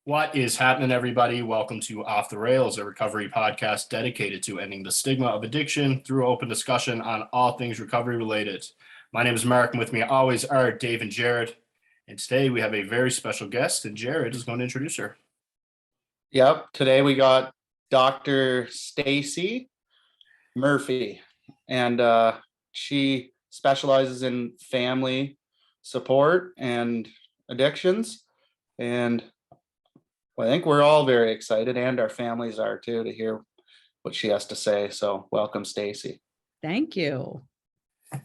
What is happening, everybody? Welcome to Off the Rails, a recovery podcast dedicated to ending the stigma of addiction through open discussion on all things recovery related. My name is Mark, and with me always are Dave and Jared. And today we have a very special guest, and Jared is going to introduce her. Yep. Today we got Dr. Stacy Murphy, and she specializes in family support and addictions. And I think we're all very excited, and our families are too, to hear what she has to say. So welcome, Stacy. Thank you.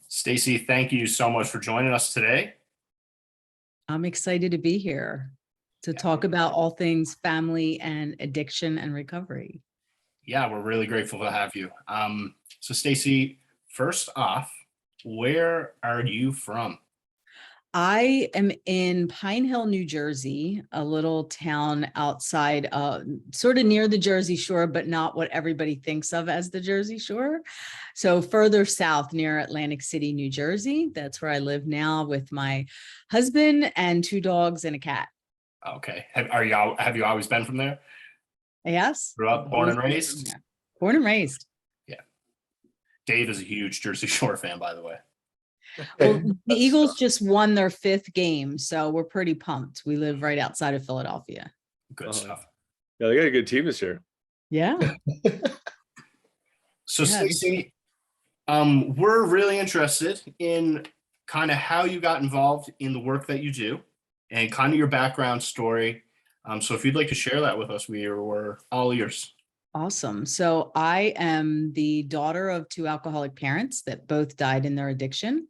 Stacy, thank you so much for joining us today. I'm excited to be here to talk about all things family and addiction and recovery. Yeah, we're really grateful to have you. So Stacy, first off, where are you from? I am in Pine Hill, New Jersey, a little town outside, sort of near the Jersey Shore, but not what everybody thinks of as the Jersey Shore. So further south near Atlantic City, New Jersey. That's where I live now with my husband and 2 dogs and a cat. Okay. Have you always been from there? Yes. Grew up, born and raised? Born and raised. Yeah. Dave is a huge Jersey Shore fan, by the way. Well, the Eagles just won their 5th game, so we're pretty pumped. We live right outside of Philadelphia. Good stuff. Yeah, they got a good team this year. Yeah. So Yes. Stacy, we're really interested in kind of how you got involved in the work that you do and kind of your background story. So if you'd like to share that with us, we're all ears. Awesome. So I am the daughter of 2 alcoholic parents that both died in their addiction,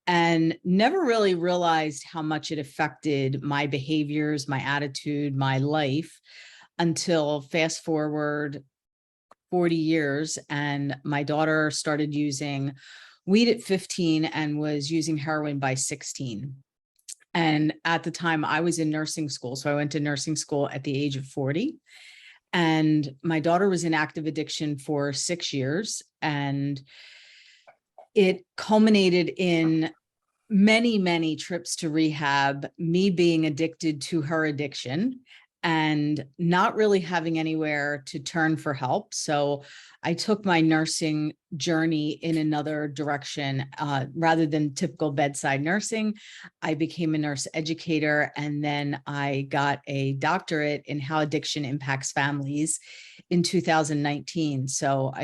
and never really realized how much it affected my behaviors, my attitude, my life, until fast forward 40 years. And my daughter started using weed at 15 and was using heroin by 16. And at the time I was in nursing school. So I went to nursing school at the age of 40. And my daughter was in active addiction for 6 years, and it culminated in many, many trips to rehab, me being addicted to her addiction and not really having anywhere to turn for help. So I took my nursing journey in another direction. Rather than typical bedside nursing, I became a nurse educator, and then I got a doctorate in how addiction impacts families in 2019. So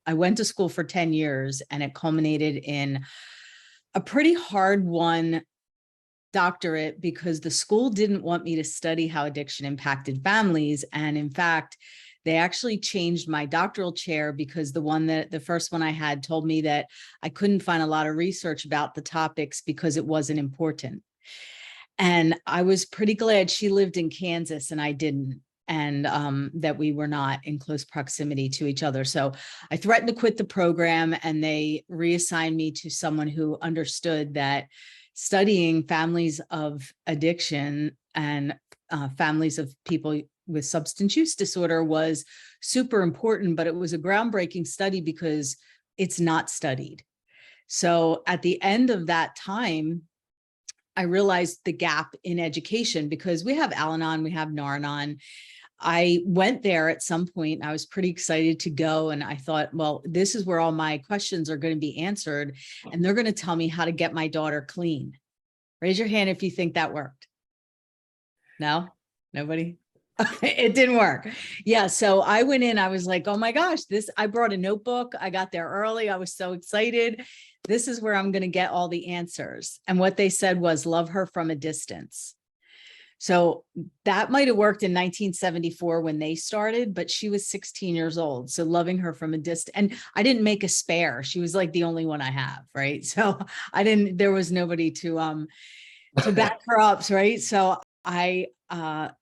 I went to school for 10 years, and it culminated in a pretty hard won doctorate because the school didn't want me to study how addiction impacted families. And in fact, they actually changed my doctoral chair because the first one I had told me that I couldn't find a lot of research about the topics because it wasn't important. And I was pretty glad she lived in Kansas and I didn't, and that we were not in close proximity to each other. So I threatened to quit the program, and they reassigned me to someone who understood that studying families of addiction and families of people with substance use disorder was super important, but it was a groundbreaking study because it's not studied. So at the end of that time, I realized the gap in education because we have Al-Anon, we have Nar-Anon. I went there at some point. I was pretty excited to go. And I thought, well, this is where all my questions are going to be answered. And they're going to tell me how to get my daughter clean. Raise your hand if you think that worked. No, nobody. It didn't work. Yeah. So I went in, I was like, oh my gosh, I brought a notebook. I got there early. I was so excited. This is where I'm going to get all the answers. And what they said was love her from a distance. So that might have worked in 1974 when they started, but she was 16 years old. So loving her from a distance, and I didn't make a spare. She was like the only one I have. Right. So there was nobody to back her up. Right. So I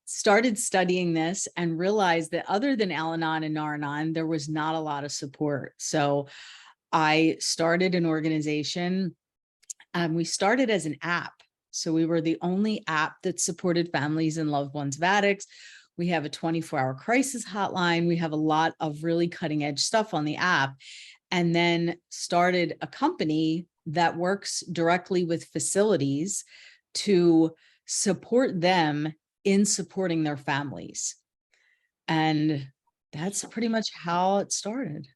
started studying this and realized that other than Al-Anon and Nar-Anon, there was not a lot of support. So I started an organization, and we started as an app. So we were the only app that supported families and loved ones of addicts. We have a 24-hour crisis hotline. We have a lot of really cutting edge stuff on the app, and then started a company that works directly with facilities to support them in supporting their families. And that's pretty much how it started.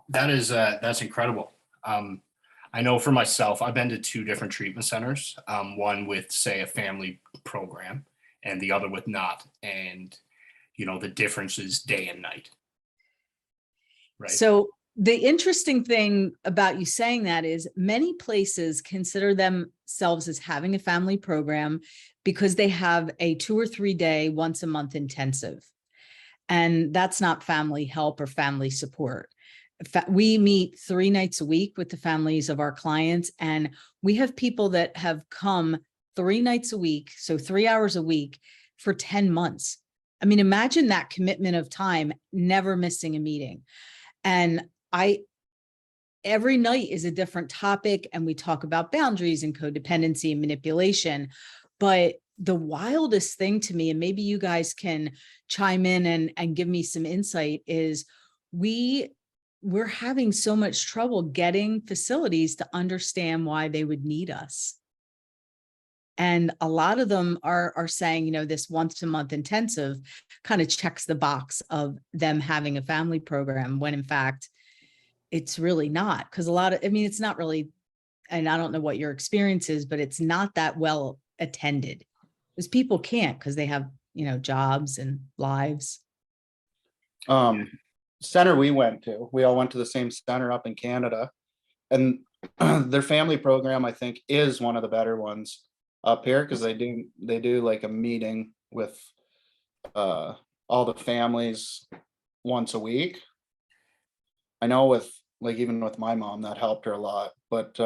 That's incredible. I know for myself, I've been to two different treatment centers, one with, say, a family program and the other with not. And, the difference is day and night. Right. So the interesting thing about you saying that is many places consider themselves as having a family program because they have a 2 or 3 day, once a month intensive. And that's not family help or family support. We meet 3 nights a week with the families of our clients, and we have people that have come 3 nights a week, so 3 hours a week for 10 months. I mean, imagine that commitment of time, never missing a meeting. And every night is a different topic, and we talk about boundaries and codependency and manipulation. But the wildest thing to me, and maybe you guys can chime in and give me some insight, is we're having so much trouble getting facilities to understand why they would need us. And a lot of them are saying, this once a month intensive kind of checks the box of them having a family program, when in fact, it's really not. Because it's not really, and I don't know what your experience is, but it's not that well attended. Because people can't, because they have, jobs and lives. Center we all went to the same center up in Canada, and their family program, I think, is one of the better ones up here, because they do like a meeting with all the families once a week. I know with even with my mom, that helped her a lot, but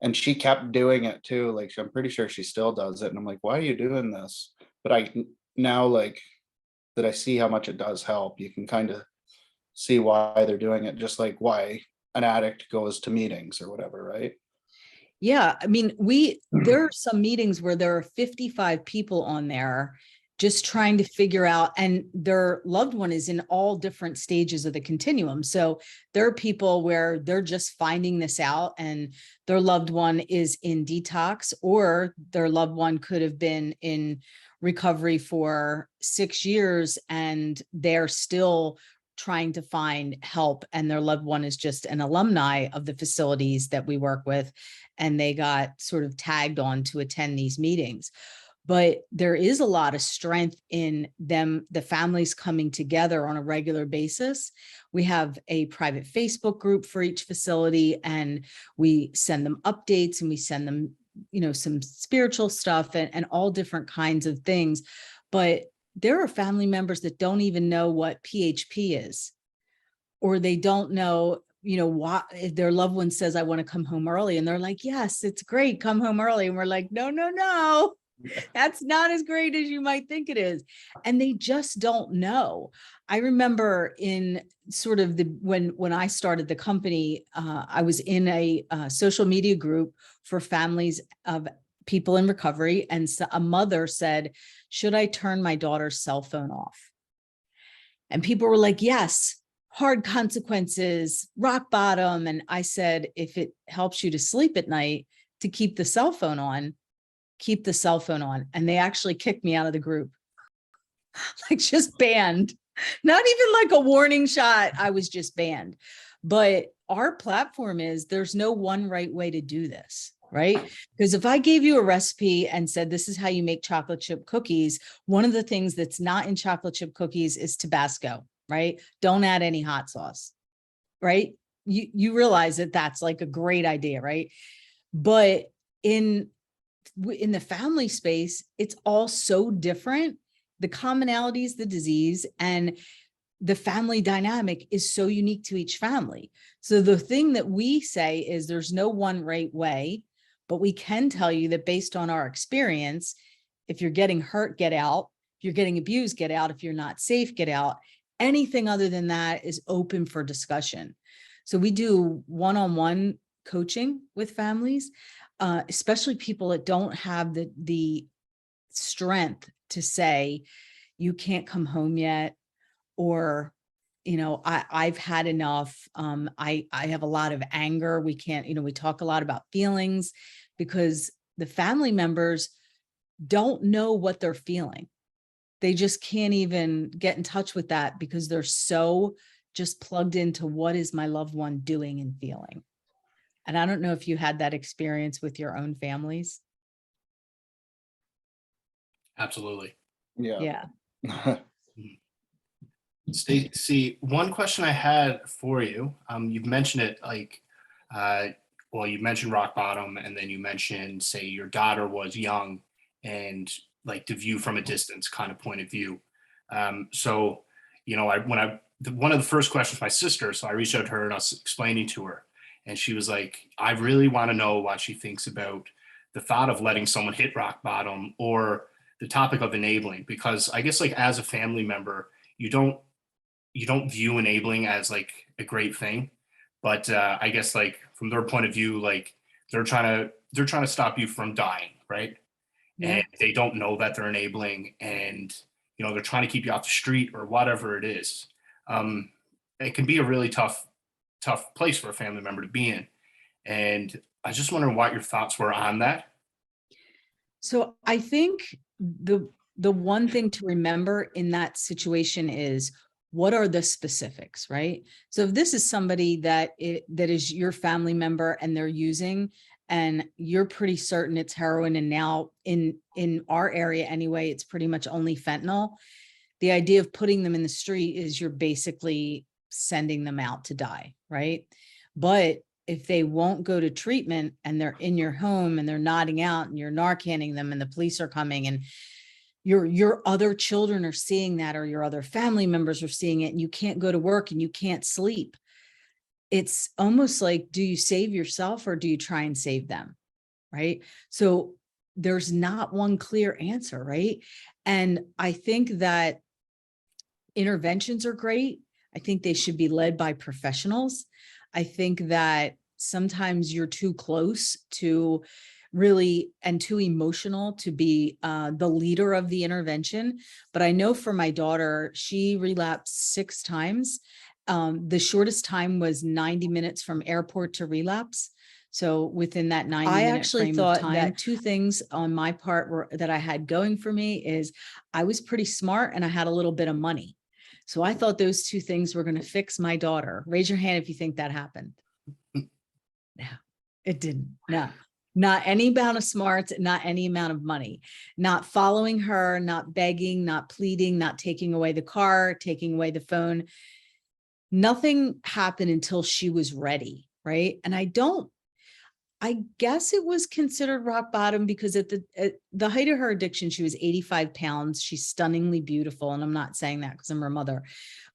and she kept doing it too. Like, I'm pretty sure she still does it. And I'm like, why are you doing this? But I now, that I see how much it does help, you can kind of see why they're doing it, just like why an addict goes to meetings or whatever, right? Yeah, I mean, there are some meetings where there are 55 people on there just trying to figure out, and their loved one is in all different stages of the continuum. So there are people where they're just finding this out and their loved one is in detox, or their loved one could have been in recovery for 6 years and they're still trying to find help, and their loved one is just an alumni of the facilities that we work with, and they got sort of tagged on to attend these meetings. But there is a lot of strength in them, the families coming together on a regular basis. We have a private Facebook group for each facility, and we send them updates, and we send them, some spiritual stuff and all different kinds of things. But there are family members that don't even know what PHP is, or they don't know, why, if their loved one says, I want to come home early, and they're like, yes, it's great, come home early. And we're like, no, that's not as great as you might think it is. And they just don't know. I remember in sort of when I started the company, I was in a social media group for families of people in recovery. And so a mother said, should I turn my daughter's cell phone off? And people were like, yes, hard consequences, rock bottom. And I said, if it helps you to sleep at night, to keep the cell phone on, keep the cell phone on. And they actually kicked me out of the group, like just banned, not even like a warning shot. I was just banned. But our platform is, there's no one right way to do this, right? Because if I gave you a recipe and said, this is how you make chocolate chip cookies, one of the things that's not in chocolate chip cookies is Tabasco, right? Don't add any hot sauce, right? You realize that that's like a great idea, right? But in the family space, it's all so different. The commonalities, the disease, and the family dynamic is so unique to each family. So the thing that we say is there's no one right way, but we can tell you that based on our experience, if you're getting hurt, get out. If you're getting abused, get out. If you're not safe, get out. Anything other than that is open for discussion. So we do one-on-one coaching with families, especially people that don't have the strength to say, you can't come home yet, or, I've had enough. I have a lot of anger. We can't, we talk a lot about feelings, because the family members, don't know what they're feeling. They just can't even get in touch with that because they're so just plugged into what is my loved one doing and feeling. And I don't know if you had that experience with your own families. Absolutely. Yeah. Yeah. Stacy, one question I had for you, you've mentioned it well, you mentioned rock bottom, and then you mentioned, say, your daughter was young and like the view from a distance kind of point of view. So, one of the first questions, my sister, so I reached out to her and I was explaining to her, and she was like, I really want to know what she thinks about the thought of letting someone hit rock bottom or the topic of enabling, because I guess like as a family member, you don't view enabling as like a great thing, but I guess like from their point of view, like they're trying to stop you from dying, right? Yeah. And they don't know that they're enabling, and they're trying to keep you off the street or whatever it is. um it can be a really tough place for a family member to be in, and I just wonder what your thoughts were on that. So I think the one thing to remember in that situation is, what are the specifics, right? So if this is somebody that is your family member and they're using, and you're pretty certain it's heroin, and now in our area anyway, it's pretty much only fentanyl. The idea of putting them in the street is you're basically sending them out to die, right? But if they won't go to treatment and they're in your home and they're nodding out and you're Narcanning them and the police are coming, and your other children are seeing that, or your other family members are seeing it, and you can't go to work and you can't sleep, it's almost like, do you save yourself or do you try and save them? Right? So there's not one clear answer, right? And I think that interventions are great. I think they should be led by professionals. I think that sometimes you're too close to really, and too emotional to be the leader of the intervention. But I know for my daughter, she relapsed 6 times. The shortest time was 90 minutes from airport to relapse. So within that 90-minute actually frame thought of time, that- 2 things on my part were that I had going for me is I was pretty smart and I had a little bit of money. So I thought those 2 things were going to fix my daughter. Raise your hand if you think that happened. No, it didn't. No, not any amount of smarts, not any amount of money, not following her, not begging, not pleading, not taking away the car, taking away the phone. Nothing happened until she was ready. Right. And I guess it was considered rock bottom because at the height of her addiction, she was 85 pounds. She's stunningly beautiful. And I'm not saying that because I'm her mother,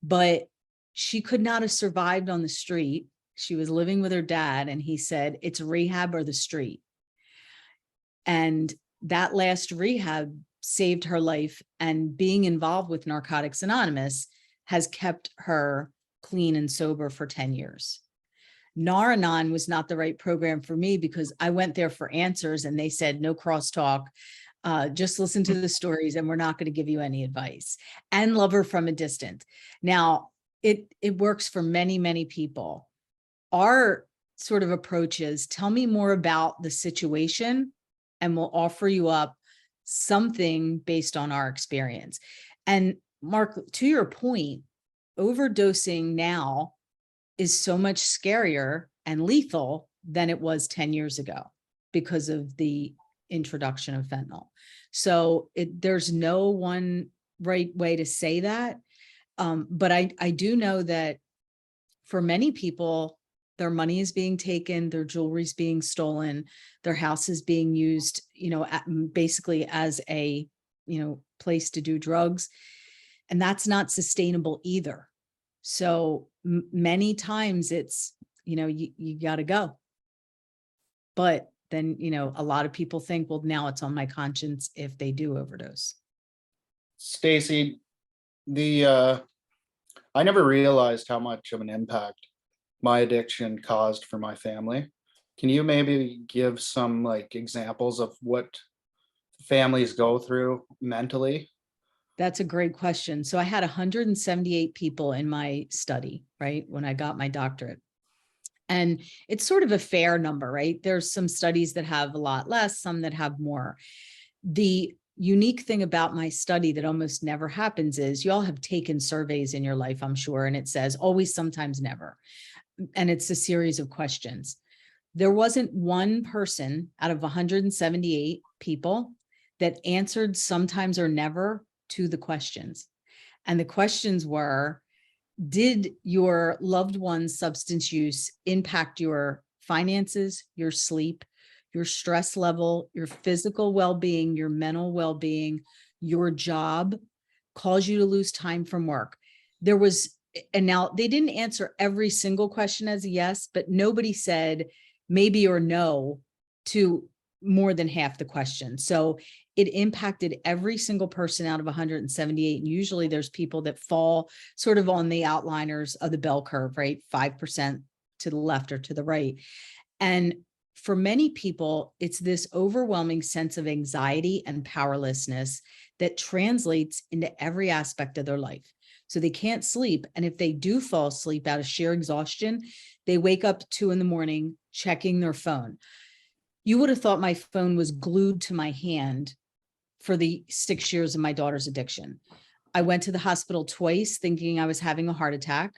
but she could not have survived on the street. She was living with her dad, and he said, it's rehab or the street. And that last rehab saved her life. And being involved with Narcotics Anonymous has kept her clean and sober for 10 years. Nar-Anon was not the right program for me because I went there for answers and they said, no crosstalk, just listen to the stories and we're not going to give you any advice, and love her from a distance. Now, it works for many, many people. Our sort of approach is, tell me more about the situation and we'll offer you up something based on our experience. And Mark, to your point, overdosing now is so much scarier and lethal than it was 10 years ago because of the introduction of fentanyl. So there's no one right way to say that. But I do know that for many people, their money is being taken, their jewelry is being stolen, their house is being used, basically as a, place to do drugs. And that's not sustainable either. So many times it's, you got to go. But then, a lot of people think, well, now it's on my conscience if they do overdose. Stacy, I never realized how much of an impact my addiction caused for my family. Can you maybe give some examples of what families go through mentally? That's a great question. So I had 178 people in my study, right, when I got my doctorate. And it's sort of a fair number, right? There's some studies that have a lot less, some that have more. The unique thing about my study that almost never happens is you all have taken surveys in your life, I'm sure, and it says always, sometimes, never. And it's a series of questions. There wasn't one person out of 178 people that answered sometimes or never to the questions. And the questions were, did your loved one's substance use impact your finances, your sleep, your stress level, your physical well-being, your mental well-being, your job, cause you to lose time from work? There was, and now they didn't answer every single question as a yes, but nobody said maybe or no to more than half the question. So it impacted every single person out of 178. And usually there's people that fall sort of on the outliners of the bell curve, right? 5% to the left or to the right. And for many people, it's this overwhelming sense of anxiety and powerlessness that translates into every aspect of their life. So they can't sleep. And if they do fall asleep out of sheer exhaustion, they wake up 2 a.m. checking their phone. You would have thought my phone was glued to my hand for the 6 years of my daughter's addiction. I went to the hospital twice thinking I was having a heart attack.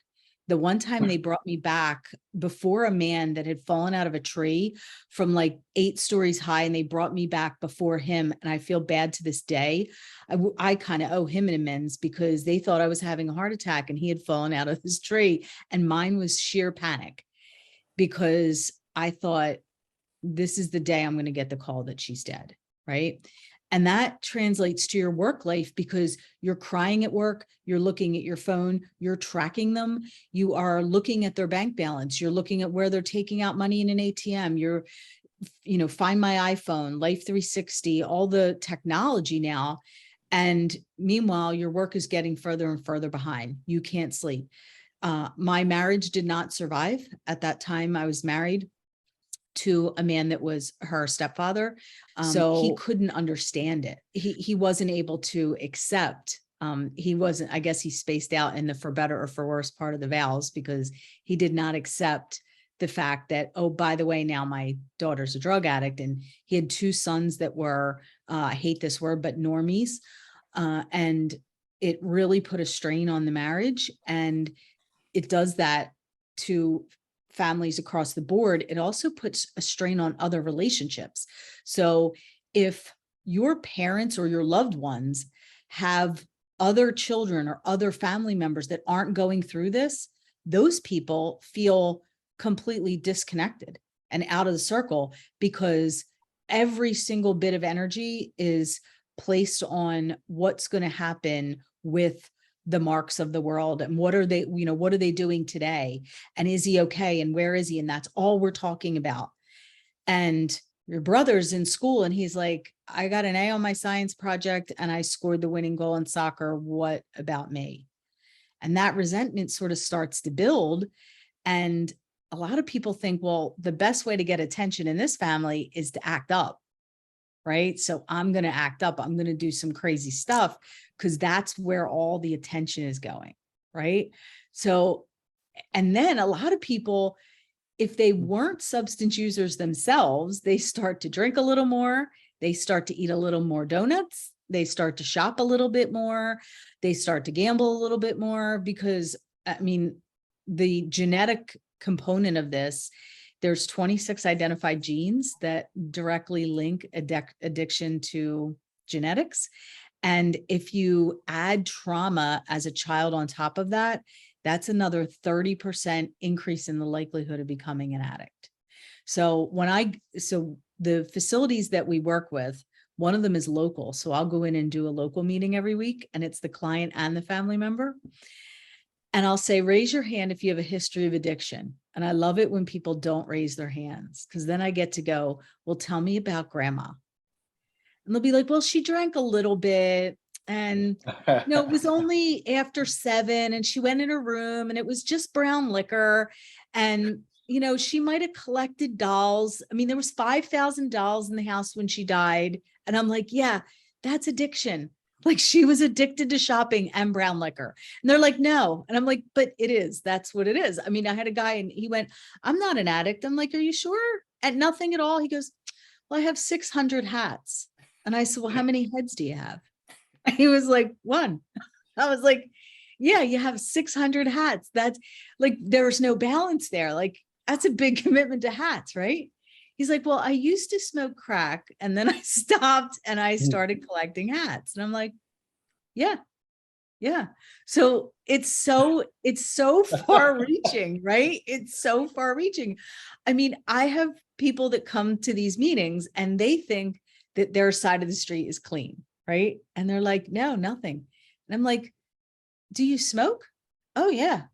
The one time they brought me back before a man that had fallen out of a tree from like 8 stories high, and they brought me back before him. And I feel bad to this day. I kind of owe him an amends because they thought I was having a heart attack and he had fallen out of his tree. And mine was sheer panic because I thought, this is the day I'm going to get the call that she's dead, right? And that translates to your work life because you're crying at work, you're looking at your phone, you're tracking them, you are looking at their bank balance, you're looking at where they're taking out money in an ATM, you're, Find My iPhone, Life 360, all the technology now. And meanwhile, your work is getting further and further behind. You can't sleep. My marriage did not survive. At that time, I was married to a man that was her stepfather. So he couldn't understand it. He wasn't able to accept. He wasn't, I guess he spaced out in the for better or for worse part of the vows because he did not accept the fact that, oh, by the way, now my daughter's a drug addict. And he had 2 sons that were, I hate this word, but normies. And it really put a strain on the marriage. And it does that to families across the board. It also puts a strain on other relationships. So if your parents or your loved ones have other children or other family members that aren't going through this, those people feel completely disconnected and out of the circle because every single bit of energy is placed on what's going to happen with the Marks of the world and what are they, what are they doing today? And is he okay? And where is he? And that's all we're talking about. And your brother's in school and he's like, I got an A on my science project and I scored the winning goal in soccer. What about me? And that resentment sort of starts to build. And a lot of people think, well, the best way to get attention in this family is to act up. Right? So I'm going to act up. I'm going to do some crazy stuff because that's where all the attention is going. Right? So, and then a lot of people, if they weren't substance users themselves, they start to drink a little more. They start to eat a little more donuts. They start to shop a little bit more. They start to gamble a little bit more because, I mean, the genetic component of this, there's 26 identified genes that directly link addiction to genetics. And if you add trauma as a child on top of that, that's another 30% increase in the likelihood of becoming an addict. So the facilities that we work with, one of them is local. So I'll go in and do a local meeting every week, and it's the client and the family member. And I'll say, raise your hand if you have a history of addiction. And I love it when people don't raise their hands because then I get to go, well, tell me about grandma. And they'll be like, well, she drank a little bit and it was only after 7 and she went in her room and it was just brown liquor. And, she might've collected dolls. I mean, there was 5,000 dolls in the house when she died. And I'm like, yeah, that's addiction. Like she was addicted to shopping and brown liquor. And they're like, no. And I'm like, but it is, that's what it is. I mean, I had a guy and he went, I'm not an addict. I'm like, are you sure? At nothing at all. He goes, well, I have 600 hats. And I said, well, how many heads do you have? And he was like, one. I was like, yeah, you have 600 hats. That's like, there's no balance there. Like, that's a big commitment to hats, right? He's like, well, I used to smoke crack and then I stopped and I started collecting hats. And I'm like, yeah, yeah. So it's so far reaching, right? It's so far reaching. I mean, I have people that come to these meetings and they think that their side of the street is clean, right? And they're like, no, nothing. And I'm like, do you smoke? Oh yeah.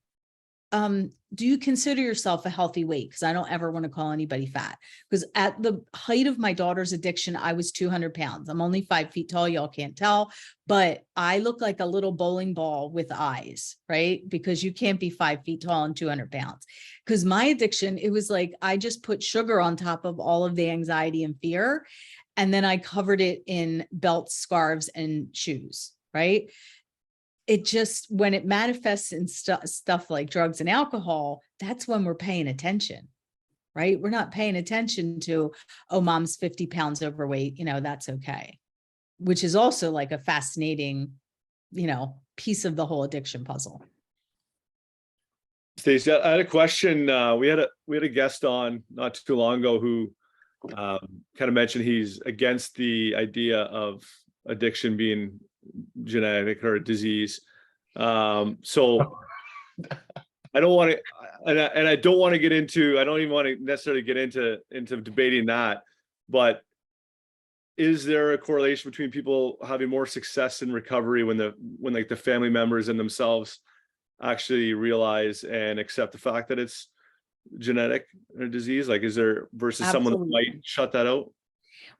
Do you consider yourself a healthy weight? Because I don't ever want to call anybody fat. Because at the height of my daughter's addiction, I was 200 pounds. I'm only 5 feet tall. Y'all can't tell, but I look like a little bowling ball with eyes, right? Because you can't be 5 feet tall and 200 pounds. Because my addiction, it was like, I just put sugar on top of all of the anxiety and fear. And then I covered it in belts, scarves, and shoes, right? It just, when it manifests in stuff like drugs and alcohol, that's when we're paying attention, right? We're not paying attention to, oh, mom's 50 pounds overweight, that's okay. Which is also like a fascinating, piece of the whole addiction puzzle. Stacy, I had a question. We had a guest on not too long ago who kind of mentioned he's against the idea of addiction being genetic or a disease. So I don't want to, and I don't want to get into, I don't even want to necessarily get into debating that, but is there a correlation between people having more success in recovery when like the family members and themselves actually realize and accept the fact that it's genetic or disease? Like, is there versus someone that might shut that out?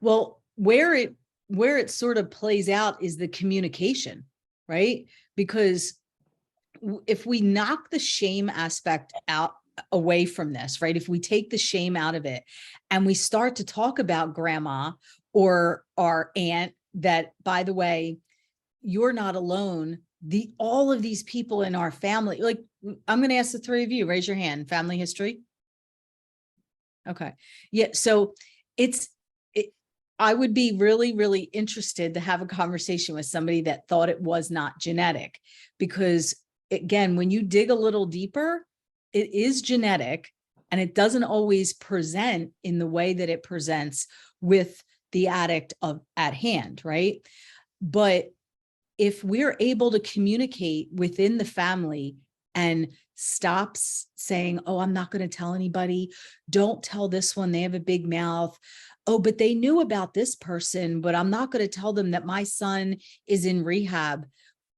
Well, where it sort of plays out is the communication, right? Because if we knock the shame aspect out away from this, right? If we take the shame out of it and we start to talk about grandma or our aunt, that, by the way, you're not alone. All of these people in our family, like, I'm going to ask the three of you, raise your hand, family history. Okay. Yeah. So I would be really, really interested to have a conversation with somebody that thought it was not genetic, because again, when you dig a little deeper, it is genetic and it doesn't always present in the way that it presents with the addict at hand, right? But if we're able to communicate within the family and stop saying, oh, I'm not going to tell anybody. Don't tell this one, they have a big mouth. Oh, but they knew about this person, but I'm not going to tell them that my son is in rehab.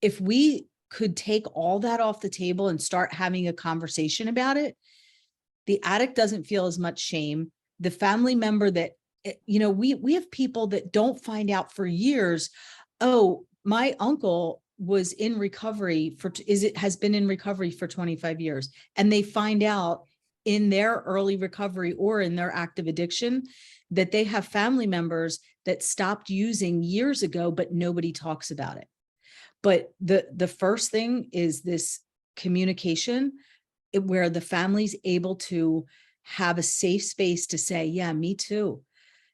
If we could take all that off the table and start having a conversation about it, the addict doesn't feel as much shame. The family member that, we have people that don't find out for years. Oh, my uncle was in recovery has been in recovery for 25 years. And they find out in their early recovery or in their active addiction that they have family members that stopped using years ago, but nobody talks about it. But the first thing is this communication where the family's able to have a safe space to say, yeah, me too.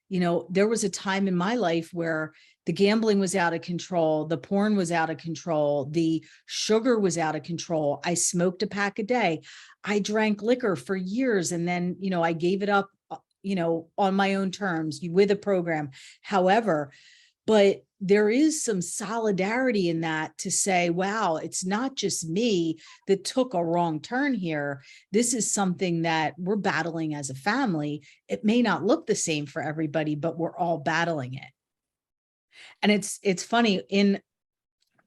There was a time in my life where the gambling was out of control. The porn was out of control. The sugar was out of control. I smoked a pack a day. I drank liquor for years. And then, I gave it up, on my own terms with a program. However, but there is some solidarity in that to say, wow, it's not just me that took a wrong turn here. This is something that we're battling as a family. It may not look the same for everybody, but we're all battling it. And it's funny in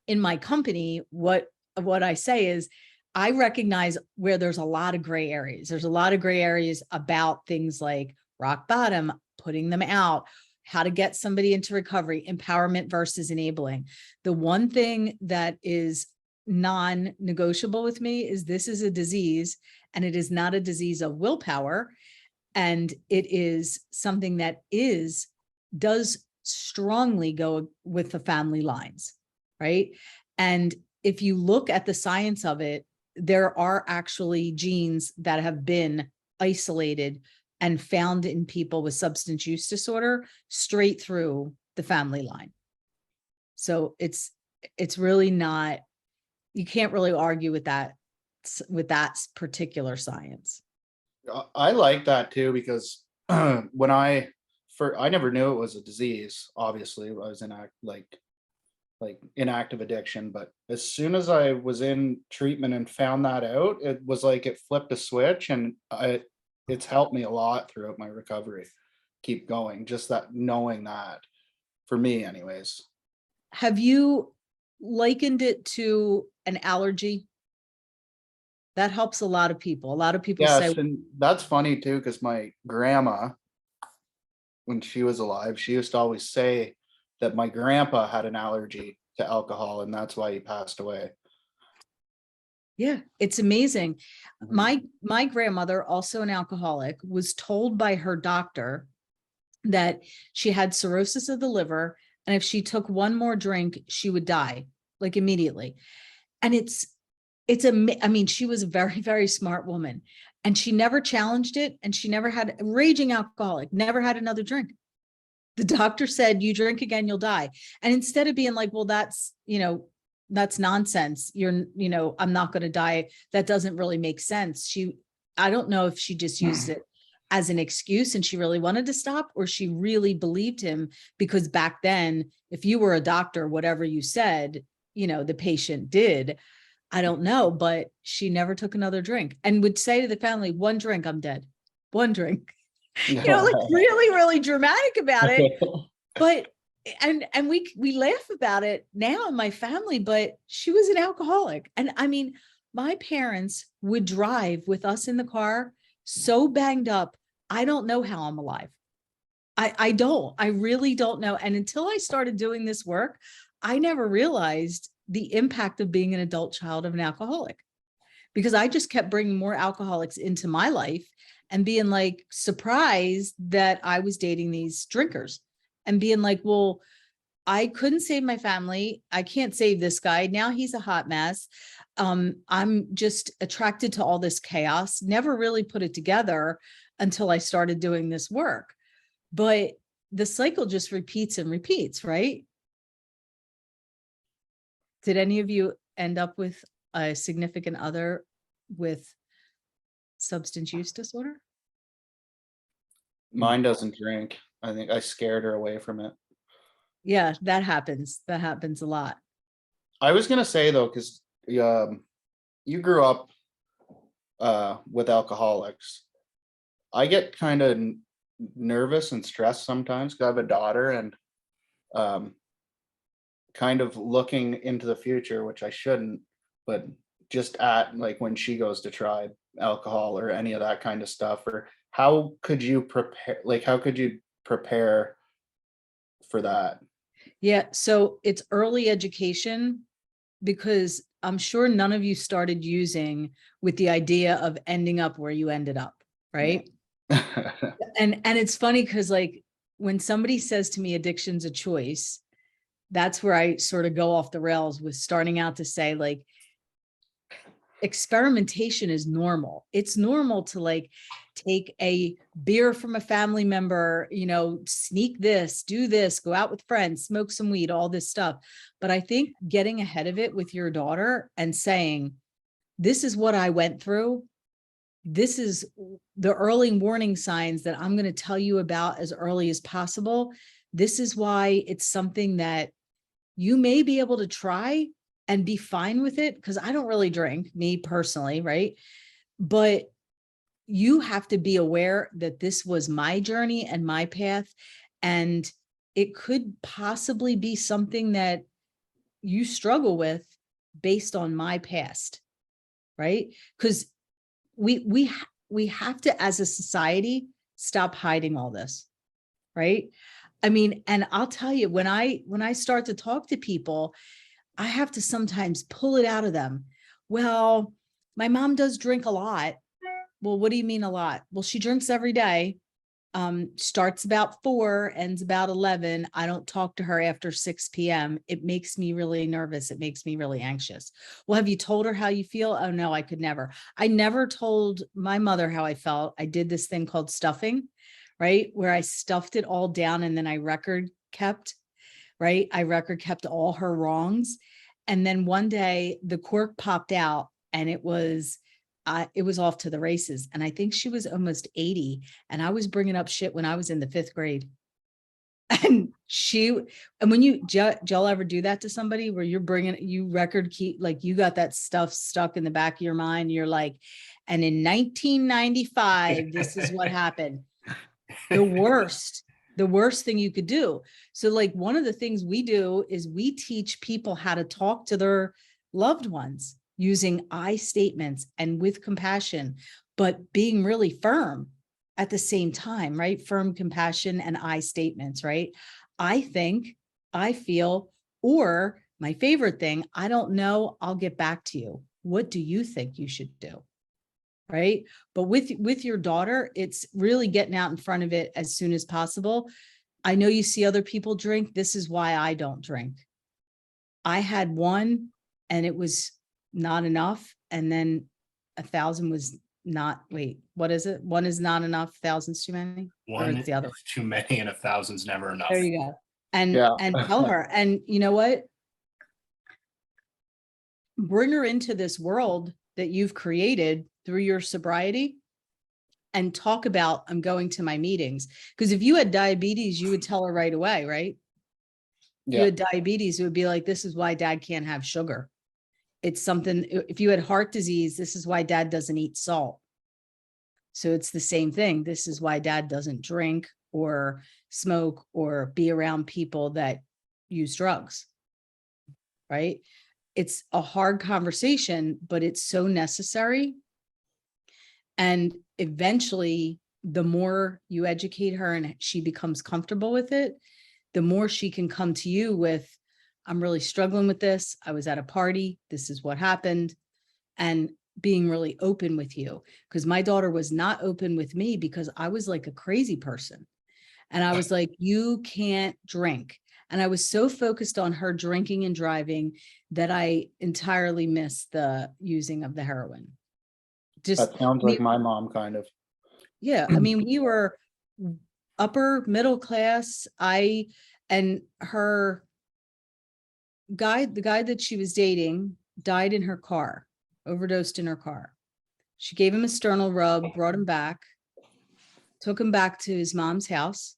my company, what I say is I recognize where there's a lot of gray areas. There's a lot of gray areas about things like rock bottom, putting them out, how to get somebody into recovery, empowerment versus enabling. The one thing that is non-negotiable with me is this is a disease, and it is not a disease of willpower. And it is something that does strongly go with the family lines, right? And if you look at the science of it, there are actually genes that have been isolated and found in people with substance use disorder straight through the family line. So it's really not, you can't really argue with that particular science. I like that too, because when I never knew it was a disease. Obviously, I was in inactive addiction, but as soon as I was in treatment and found that out, it was like it flipped a switch, and it's helped me a lot throughout my recovery. Keep going, just that knowing that, for me anyways. Have you likened it to an allergy? That helps a lot of people. A lot of people say, Yes, and that's funny too, because my grandma, when she was alive, she used to always say that my grandpa had an allergy to alcohol, and that's why he passed away. yeah, it's amazing. Mhm. My grandmother, also an alcoholic, was told by her doctor that she had cirrhosis of the liver, and if she took one more drink, she would die, like immediately. And I mean, she was a very, very smart woman, and she never challenged it. And she never had, a raging alcoholic, never had another drink. The doctor said, you drink again, you'll die. And instead of being like, well, that's nonsense. I'm not going to die. That doesn't really make sense. I don't know if she just used it as an excuse and she really wanted to stop, or she really believed him, because back then, if you were a doctor, whatever you said, the patient did. I don't know, but she never took another drink and would say to the family, one drink, I'm dead. One drink. Like really, really dramatic about it. But and we laugh about it now in my family, but she was an alcoholic. And I mean, my parents would drive with us in the car so banged up. I don't know how I'm alive. I really don't know. And until I started doing this work, I never realized the impact of being an adult child of an alcoholic, because I just kept bringing more alcoholics into my life and being like surprised that I was dating these drinkers and being like, well, I couldn't save my family. I can't save this guy. Now he's a hot mess. I'm just attracted to all this chaos, never really put it together until I started doing this work. But the cycle just repeats and repeats, right? Did any of you end up with a significant other with substance use disorder? Mine doesn't drink. I think I scared her away from it. Yeah, that happens. That happens a lot. I was gonna say though, because you grew up with alcoholics. I get kind of nervous and stressed sometimes because I have a daughter, and kind of looking into the future, which I shouldn't, but just at like when she goes to try alcohol or any of that kind of stuff, or how could you prepare for that? Yeah, so it's early education, because I'm sure none of you started using with the idea of ending up where you ended up, right? And it's funny because like when somebody says to me addiction's a choice, that's where I sort of go off the rails with starting out to say like experimentation is normal. It's normal to like take a beer from a family member, sneak this, do this, go out with friends, smoke some weed, all this stuff. But I think getting ahead of it with your daughter and saying, this is what I went through. This is the early warning signs that I'm going to tell you about as early as possible. This is why it's something that you may be able to try and be fine with it, because I don't really drink, me personally, right? But you have to be aware that this was my journey and my path, and it could possibly be something that you struggle with based on my past, right? Because we have to, as a society, stop hiding all this, right? I mean, and I'll tell you, when I start to talk to people, I have to sometimes pull it out of them. Well, my mom does drink a lot. Well, what do you mean a lot? Well, she drinks every day. Starts about 4, ends about 11. I don't talk to her after 6 p.m. It makes me really nervous. It makes me really anxious. Well, have you told her how you feel? Oh no, I could never. I never told my mother how I felt. I did this thing called stuffing, right? Where I stuffed it all down and then I record kept right? I record kept all her wrongs. And then one day the cork popped out and it was off to the races. And I think she was almost 80 and I was bringing up shit when I was in the 5th grade. And when y'all ever do that to somebody where you record keep, like you got that stuff stuck in the back of your mind. You're like, and in 1995, this is what happened. The worst thing you could do. So like one of the things we do is we teach people how to talk to their loved ones using I statements and with compassion, but being really firm at the same time, right? Firm compassion and I statements, right? I think, I feel, or my favorite thing, I don't know, I'll get back to you. What do you think you should do? Right? But with your daughter, it's really getting out in front of it as soon as possible. I know you see other people drink. This is why I don't drink. I had one and it was not enough. And then 1,000 was not, wait, what is it? One is not enough, 1,000's too many? Or One it's the other is too many and 1,000's never enough. There you go. And Yeah. and tell her, and you know what? Bring her into this world that you've created through your sobriety and talk about, I'm going to my meetings. Because if you had diabetes, you would tell her right away, right? If you Yeah. had diabetes, it would be like, this is why dad can't have sugar. It's something, if you had heart disease, this is why dad doesn't eat salt. So it's the same thing. This is why dad doesn't drink or smoke or be around people that use drugs, right? It's a hard conversation, but it's so necessary. And eventually, the more you educate her and she becomes comfortable with it, the more she can come to you with, I'm really struggling with this. I was at a party. This is what happened. And being really open with you. Because my daughter was not open with me because I was like a crazy person. And I was like, you can't drink. And I was so focused on her drinking and driving that I entirely missed the using of the heroin. Just, That sounds like my mom, kind of. yeah, I mean, we were upper middle class. And her guy, the guy that she was dating, died in her car, overdosed in her car. She gave him a sternal rub, brought him back, took him back to his mom's house.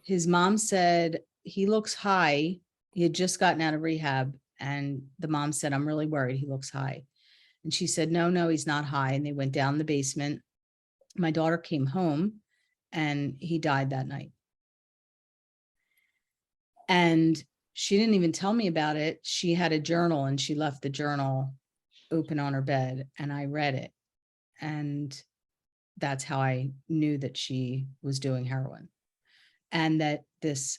His mom said, he looks high. He had just gotten out of rehab. And the mom said, I'm really worried he looks high. And she said, no, he's not high. And they went down the basement. My daughter came home and he died that night. And she didn't even tell me about it. She had a journal and she left the journal open on her bed and I read it. And that's how I knew that she was doing heroin and that this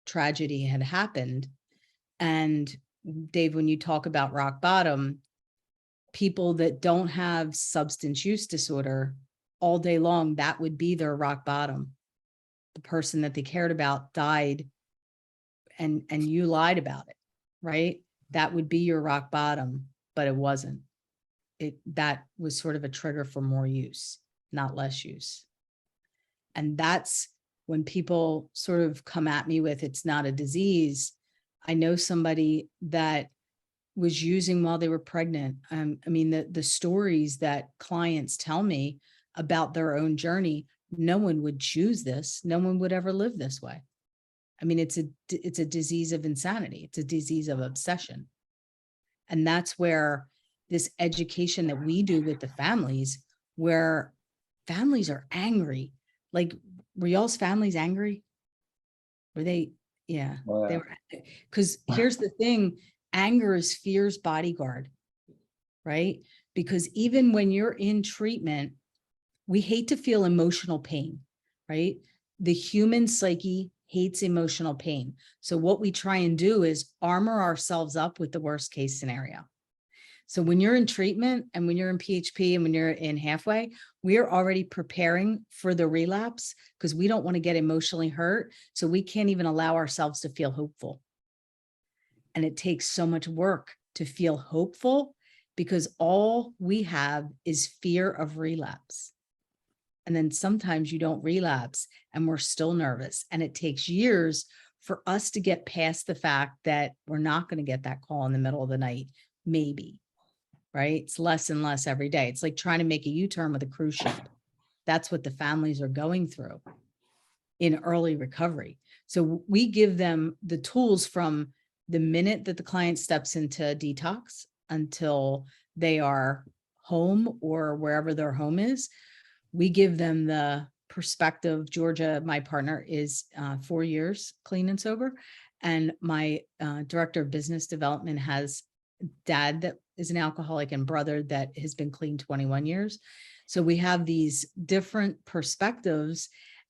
tragedy had happened. And Dave, when you talk about rock bottom, people that don't have substance use disorder all day long, that would be their rock bottom. The person that they cared about died and you lied about it, right? That would be your rock bottom, but it wasn't. That was sort of a trigger for more use, not less use. And that's when people sort of come at me with, it's not a disease. I know somebody that was using while they were pregnant. I mean, the stories that clients tell me about their own journey, no one would choose this. No one would ever live this way. I mean, it's a disease of insanity. It's a disease of obsession. And that's where this education that we do with the families, where families are angry. Like, were y'all's families angry? Were they? Yeah, Wow. they were. Because here's the thing, anger is fear's bodyguard, right? Because even when you're in treatment, we hate to feel emotional pain, right? The human psyche hates emotional pain. So what we try and do is armor ourselves up with the worst case scenario. So when you're in treatment and when you're in PHP and when you're in halfway, we're already preparing for the relapse because we don't want to get emotionally hurt. So we can't even allow ourselves to feel hopeful. And it takes so much work to feel hopeful because all we have is fear of relapse. And then sometimes you don't relapse and we're still nervous. And it takes years for us to get past the fact that we're not going to get that call in the middle of the night, maybe, right? It's less and less every day. It's like trying to make a U-turn with a cruise ship. That's what the families are going through in early recovery. So we give them the tools from the minute that the client steps into detox until they are home or wherever their home is. We give them the perspective. Georgia, my partner, is 4 years clean and sober. And my director of business development has dad that is an alcoholic and brother that has been clean 21 years. So we have these different perspectives,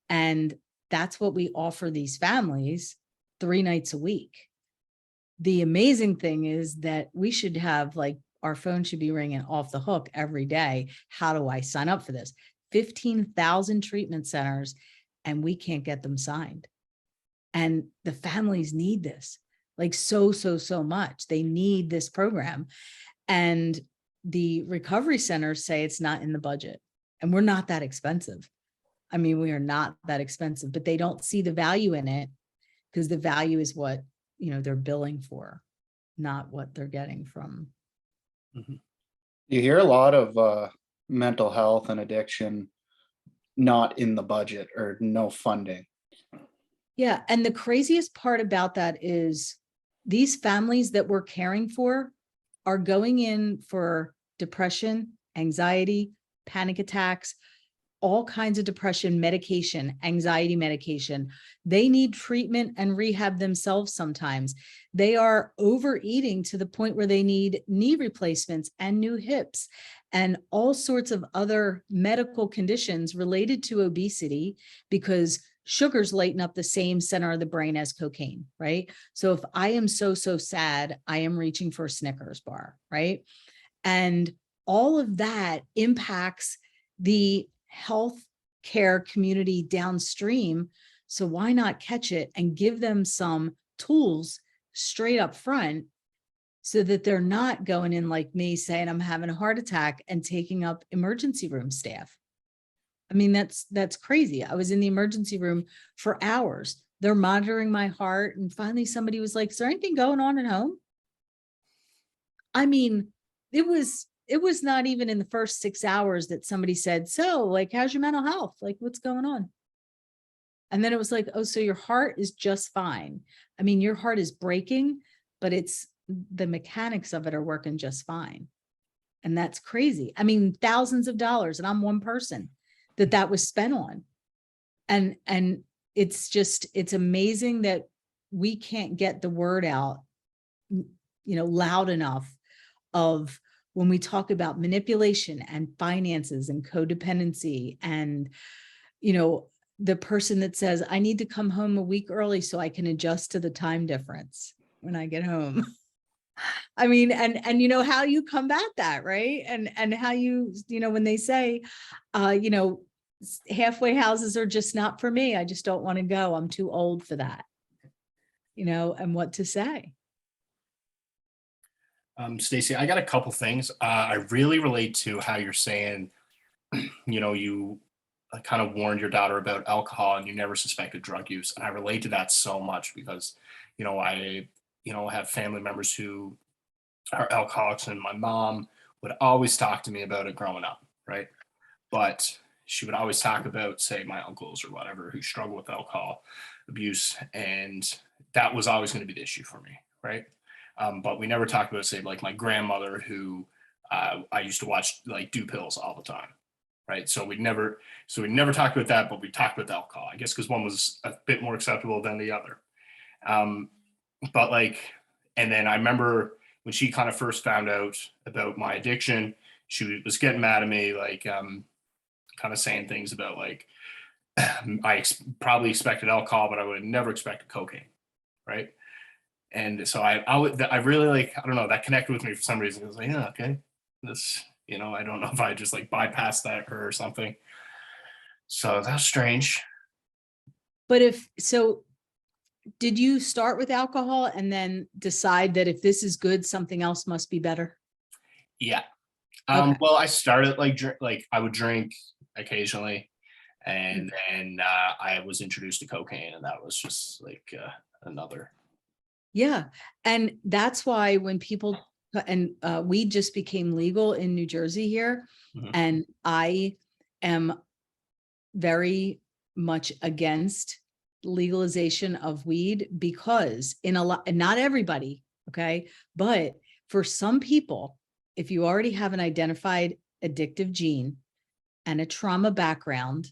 and that's what we offer these families 3 nights a week. The amazing thing is that we should have, like, our phone should be ringing off the hook every day. How do I sign up for this? 15,000 treatment centers, and we can't get them signed. And the families need this, like so much. They need this program. And the recovery centers say it's not in the budget, and we're not that expensive. I mean, we are not that expensive, but they don't see the value in it because the value is what, they're billing for, not what they're getting from. You hear a lot of mental health and addiction not in the budget or no funding. Yeah. And the craziest part about that is these families that we're caring for are going in for depression, anxiety, panic attacks, all kinds of depression medication, anxiety medication. They need treatment and rehab themselves sometimes. They are overeating to the point where they need knee replacements and new hips and all sorts of other medical conditions related to obesity, because sugars lighten up the same center of the brain as cocaine, right? So if I am so sad, I am reaching for a Snickers bar, right? And all of that impacts the health care community downstream. So why not catch it and give them some tools straight up front so that they're not going in like me saying I'm having a heart attack and taking up emergency room staff. I mean, that's crazy. I was in the emergency room for hours. They're monitoring my heart. And finally somebody was like, is there anything going on at home? I mean, it was not even in the first 6 hours that somebody said, so, like, how's your mental health? Like, what's going on? And then it was like, oh, so your heart is just fine. I mean, your heart is breaking, but it's the mechanics of it are working just fine. And that's crazy. I mean, thousands of dollars, and I'm one person that was spent on. And it's amazing that we can't get the word out, loud enough of when we talk about manipulation and finances and codependency and, the person that says, I need to come home a week early so I can adjust to the time difference when I get home. I mean, and how you combat that, right? And how when they say, halfway houses are just not for me. I just don't want to go. I'm too old for that, and what to say. Stacy, I got a couple things. I really relate to how you're saying, you kind of warned your daughter about alcohol and you never suspected drug use. And I relate to that so much because, I have family members who are alcoholics, and my mom would always talk to me about it growing up, right? But she would always talk about, say, my uncles or whatever who struggle with alcohol abuse, and that was always going to be the issue for me, right? But we never talked about, say, like my grandmother who I used to watch like do pills all the time, right? So we never talked about that, but we talked about alcohol, I guess, because one was a bit more acceptable than the other. But like, and then I remember when she kind of first found out about my addiction, she was getting mad at me, like kind of saying things about like, I probably expected alcohol, but I would have never expected cocaine, right? And so I really, like, I don't know, that connected with me for some reason. I was like, yeah, okay, this, I don't know if I just like bypassed that or something. So that's strange. But did you start with alcohol and then decide that if this is good, something else must be better? Yeah. Okay. Well, I started like I would drink occasionally, and then I was introduced to cocaine, and that was just like another. Yeah. And that's why when people, and weed just became legal in New Jersey here. Mhm. And I am very much against legalization of weed because in a lot, and not everybody, okay, but for some people, if you already have an identified addictive gene and a trauma background,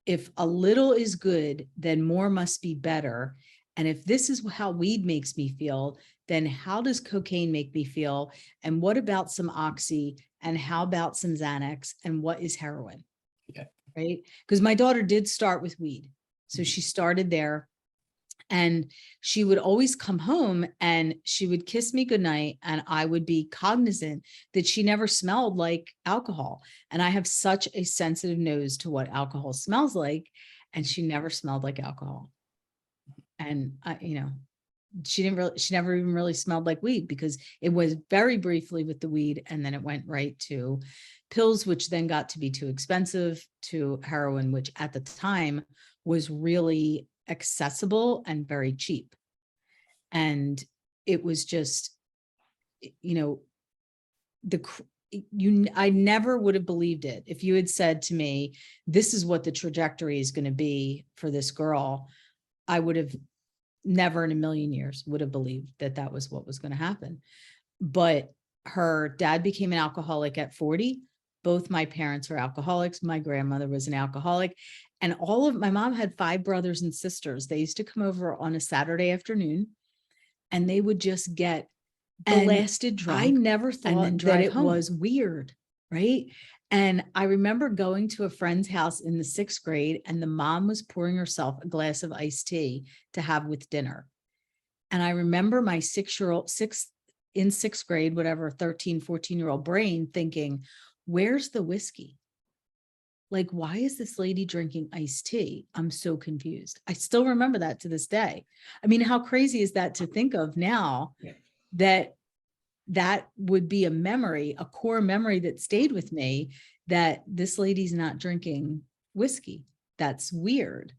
if a little is good, then more must be better. And if this is how weed makes me feel, then how does cocaine make me feel? And what about some oxy? And how about some Xanax? And what is heroin? Yeah. Right? Because my daughter did start with weed. So Mhm. she started there. And she would always come home and she would kiss me goodnight. And I would be cognizant that she never smelled like alcohol. And I have such a sensitive nose to what alcohol smells like. And she never smelled like alcohol. And she never even really smelled like weed because it was very briefly with the weed. And then it went right to pills, which then got to be too expensive, to heroin, which at the time was really accessible and very cheap. And it was just, I never would have believed it if you had said to me, this is what the trajectory is going to be for this girl. I would have never in a million years would have believed that that was what was going to happen. But her dad became an alcoholic at 40. Both my parents were alcoholics. My grandmother was an alcoholic. And my mom had 5 brothers and sisters. They used to come over on a Saturday afternoon and they would just get blasted drunk. I never thought that it was weird, right? And I remember going to a friend's house in the 6th grade and the mom was pouring herself a glass of iced tea to have with dinner. And I remember my 6th grade, whatever, 13, 14-year-old brain thinking, where's the whiskey? Like, why is this lady drinking iced tea? I'm so confused. I still remember that to this day. I mean, how crazy is that to think of now? Yeah. That would be a memory, a core memory that stayed with me, that this lady's not drinking whiskey. That's weird.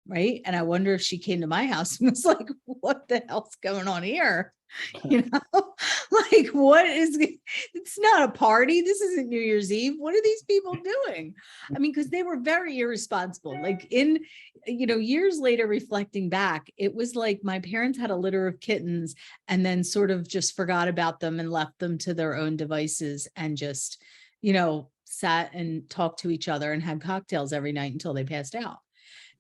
Right. And I wonder if she came to my house and was like, what the hell's going on here? Like, what is, it's not a party. This isn't New Year's Eve. What are these people doing? I mean, because they were very irresponsible. Like years later, reflecting back, it was like my parents had a litter of kittens and then sort of just forgot about them and left them to their own devices and just, sat and talked to each other and had cocktails every night until they passed out.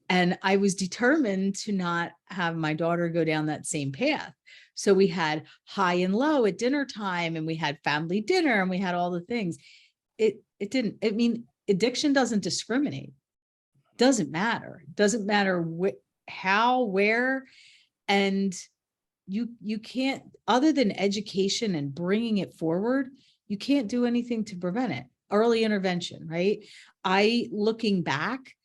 And I was determined to not have my daughter go down that same path. So we had high and low at dinner time and we had family dinner and we had all the things. Addiction doesn't discriminate. Doesn't matter. Doesn't matter how, where, and you can't, other than education and bringing it forward, you can't do anything to prevent it. Early intervention, right? Looking back,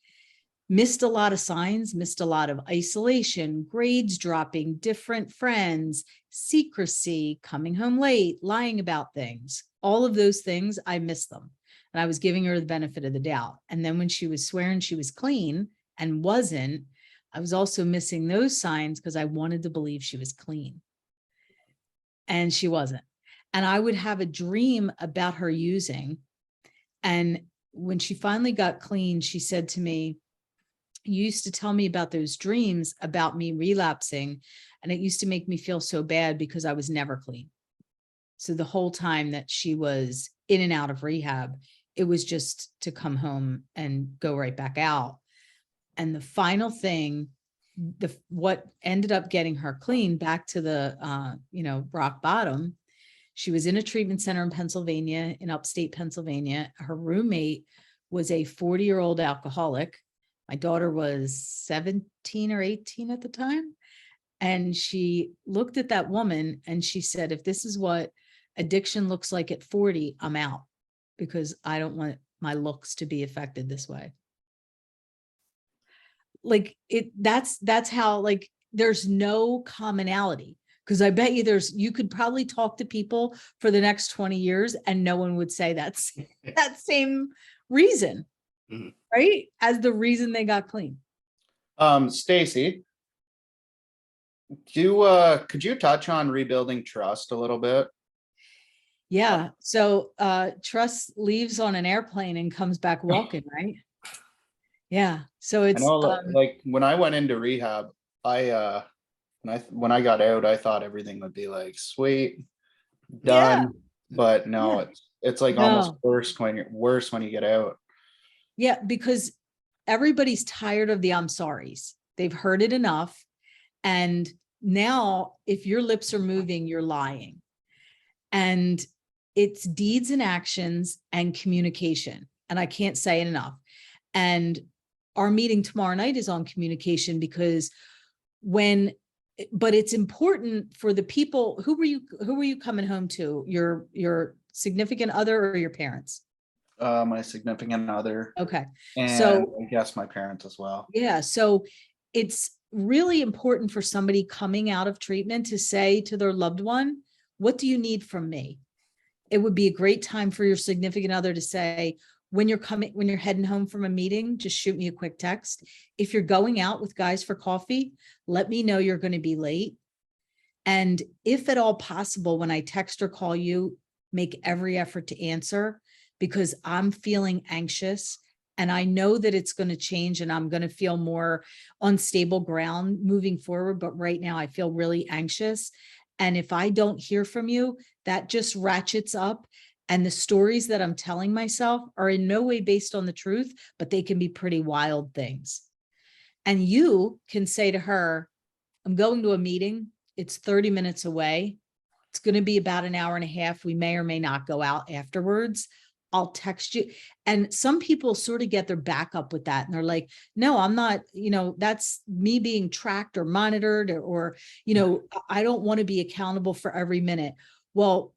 missed a lot of signs, missed a lot of isolation, grades dropping, different friends, secrecy, coming home late, lying about things. All of those things, I missed them. And I was giving her the benefit of the doubt. And then when she was swearing she was clean and wasn't, I was also missing those signs because I wanted to believe she was clean. And she wasn't. And I would have a dream about her using. And when she finally got clean, she said to me, you used to tell me about those dreams about me relapsing, and it used to make me feel so bad because I was never clean. So the whole time that she was in and out of rehab, it was just to come home and go right back out. And the final thing, what ended up getting her clean back to the, rock bottom, she was in a treatment center in Pennsylvania, in upstate Pennsylvania. Her roommate was a 40-year-old alcoholic. My daughter was 17 or 18 at the time. And she looked at that woman and she said, if this is what addiction looks like at 40, I'm out because I don't want my looks to be affected this way. Like that's how, like, there's no commonality. Because I bet you could probably talk to people for the next 20 years and no one would say that's that same reason. Mm-hmm. Right? As the reason they got clean. Stacy, Could you touch on rebuilding trust a little bit? Yeah. So trust leaves on an airplane and comes back walking, right? Yeah. So I it's know, like when I went into rehab, when I got out, I thought everything would be like sweet, yeah, done. But no, yeah. it's like almost No. worse when you get out. Yeah, because everybody's tired of the I'm sorries. They've heard it enough. And now if your lips are moving, you're lying. And it's deeds and actions and communication. And I can't say it enough. And our meeting tomorrow night is on communication because but it's important for the people. Who were you coming home to? Your significant other or your parents? My significant other, Okay. and So I guess my parents as well. yeah, so it's really important for somebody coming out of treatment to say to their loved one, what do you need from me? It would be a great time for your significant other to say, when you're heading home from a meeting, just shoot me a quick text. If you're going out with guys for coffee, let me know you're going to be late. And if at all possible, when I text or call you, make every effort to answer because I'm feeling anxious and I know that it's going to change and I'm going to feel more on stable ground moving forward. But right now I feel really anxious. And if I don't hear from you, that just ratchets up. And the stories that I'm telling myself are in no way based on the truth, but they can be pretty wild things. And you can say to her, I'm going to a meeting. It's 30 minutes away. It's going to be about an hour and a half. We may or may not go out afterwards. I'll text you. And some people sort of get their back up with that. And they're like, no, I'm not, that's me being tracked or monitored or, I don't want to be accountable for every minute. Well,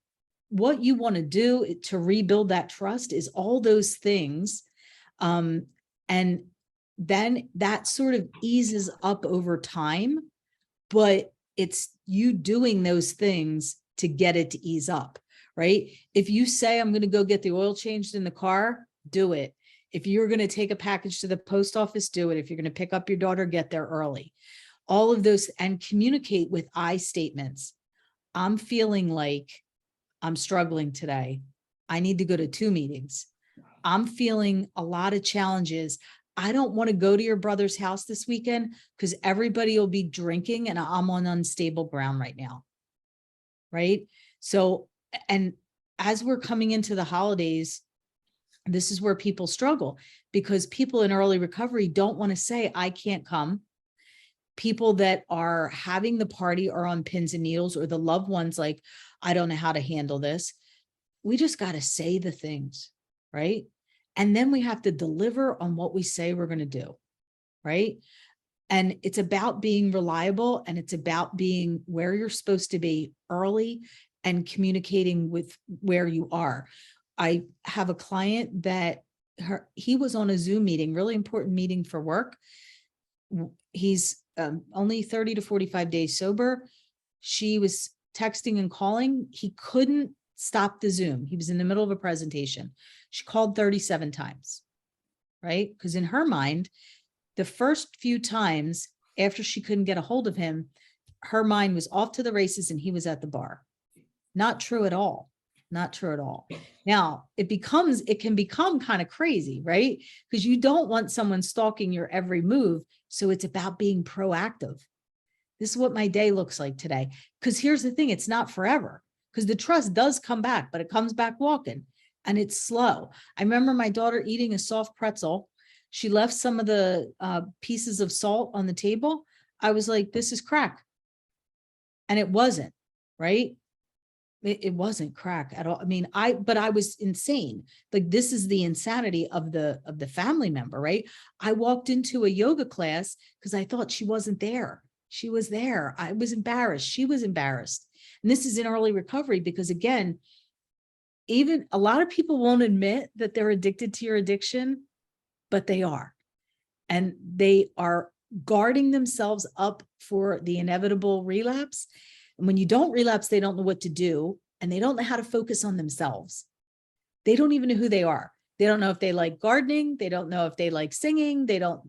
what you want to do to rebuild that trust is all those things. And then that sort of eases up over time, but it's you doing those things to get it to ease up, right? If you say, I'm going to go get the oil changed in the car, do it. If you're going to take a package to the post office, do it. If you're going to pick up your daughter, get there early. All of those, and communicate with I statements. I'm feeling like I'm struggling today. I need to go to 2 meetings. I'm feeling a lot of challenges. I don't want to go to your brother's house this weekend because everybody will be drinking and I'm on unstable ground right now. Right. So, and as we're coming into the holidays, this is where people struggle because people in early recovery don't want to say, I can't come. People that are having the party are on pins and needles, or the loved ones like, I don't know how to handle this. We just got to say the things, right? And then we have to deliver on what we say we're going to do, right? And it's about being reliable and it's about being where you're supposed to be early and communicating with where you are. I have a client that he was on a Zoom meeting, really important meeting for work. He's only 30 to 45 days sober. She was texting and calling. He couldn't stop the Zoom. He was in the middle of a presentation. She called 37 times, right? Because in her mind, the first few times after she couldn't get a hold of him, her mind was off to the races and he was at the bar. Not true at all. Not true at all. Now it can become kind of crazy, right? Because you don't want someone stalking your every move. So it's about being proactive. This is what my day looks like today. Because here's the thing, it's not forever. Because the trust does come back, but it comes back walking and it's slow. I remember my daughter eating a soft pretzel. She left some of the pieces of salt on the table. I was like, this is crack. And it wasn't, right? It wasn't crack at all. I mean, but I was insane. Like, this is the insanity of the family member, right? I walked into a yoga class because I thought she wasn't there. She was there. I was embarrassed. She was embarrassed. And this is in early recovery because, again, even a lot of people won't admit that they're addicted to your addiction, but they are. And they are guarding themselves up for the inevitable relapse. And when you don't relapse, they don't know what to do. And they don't know how to focus on themselves. They don't even know who they are. They don't know if they like gardening. They don't know if they like singing. They don't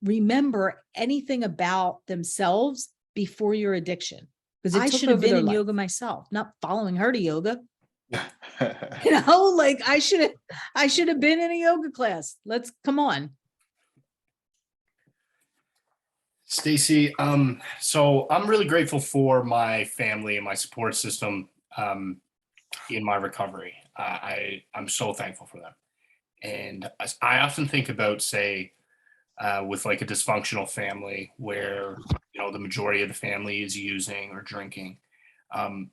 remember anything about themselves before your addiction. Because It I took should have over been their in life. yoga myself, not following her to yoga. Like I should have been in a yoga class. Come on. Stacy, so I'm really grateful for my family and my support system in my recovery. I'm so thankful for them. And I often think about, say, with like a dysfunctional family where, the majority of the family is using or drinking, and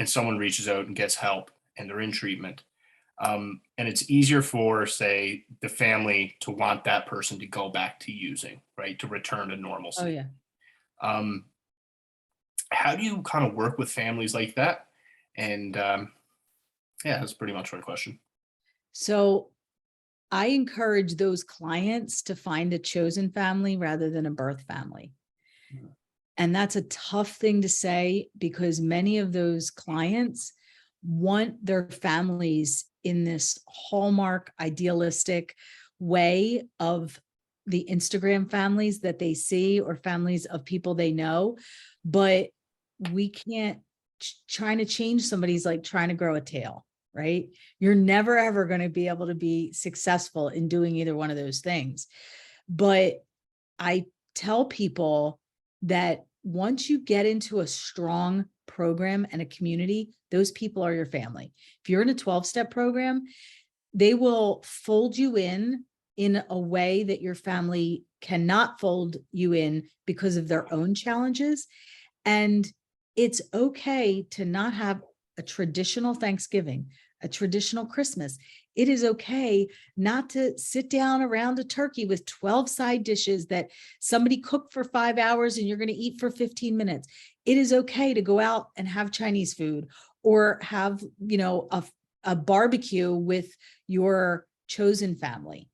someone reaches out and gets help and they're in treatment. And it's easier for, say, the family to want that person to go back to using, right? To return to normalcy. Oh yeah. How do you kind of work with families like that? And yeah, that's pretty much my question. So I encourage those clients to find a chosen family rather than a birth family. And that's a tough thing to say because many of those clients want their families in this hallmark idealistic way of the Instagram families that they see or families of people they know. But we can't, trying to change somebody's like trying to grow a tail, right? You're never, ever going to be able to be successful in doing either one of those things. But I tell people that once you get into a strong program and a community, those people are your family. If you're in a 12-step program, they will fold you in a way that your family cannot fold you in because of their own challenges. And it's okay to not have a traditional Thanksgiving, a traditional Christmas. It is okay not to sit down around a turkey with 12 side dishes that somebody cooked for 5 hours and you're going to eat for 15 minutes. It is okay to go out and have Chinese food or have, a barbecue with your chosen family.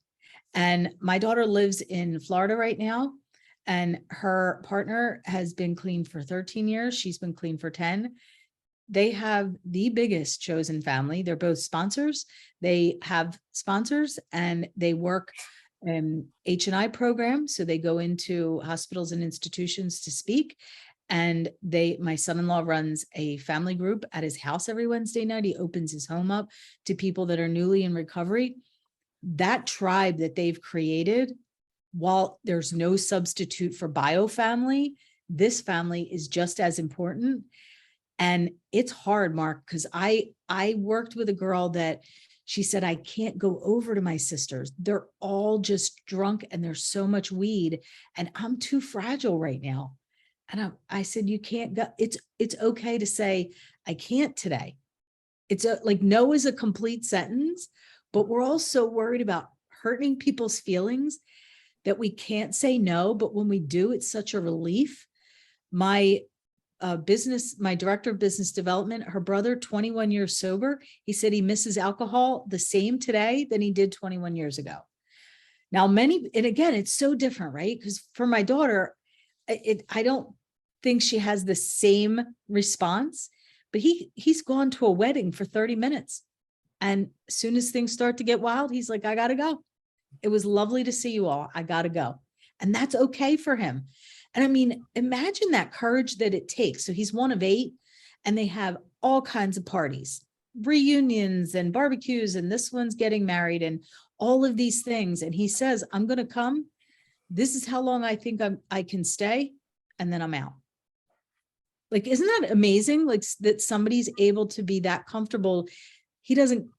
And my daughter lives in Florida right now, and her partner has been clean for 13 years. She's been clean for 10. They have the biggest chosen family. They're both sponsors. They have sponsors and they work H&I program. So they go into hospitals and institutions to speak. And my son-in-law runs a family group at his house every Wednesday night. He opens his home up to people that are newly in recovery. That tribe that they've created, while there's no substitute for bio family, this family is just as important. And it's hard, Mark, because I worked with a girl that she said, I can't go over to my sisters. They're all just drunk and there's so much weed and I'm too fragile right now. And I said, you can't go. It's okay to say, I can't today. It's like no is a complete sentence, but we're all so worried about hurting people's feelings that we can't say no. But when we do, it's such a relief. My director of business development, her brother, 21 years sober. He said he misses alcohol the same today than he did 21 years ago. Now, and again, it's so different, right? Because for my daughter, I don't think she has the same response, but he's gone to a wedding for 30 minutes. And as soon as things start to get wild, he's like, I got to go. It was lovely to see you all. I got to go. And that's okay for him. And I mean, imagine that courage that it takes. So he's one of 8 and they have all kinds of parties, reunions and barbecues. And this one's getting married and all of these things. And he says, I'm going to come. This is how long I think I can stay. And then I'm out. Like, isn't that amazing? Like that somebody's able to be that comfortable. He doesn't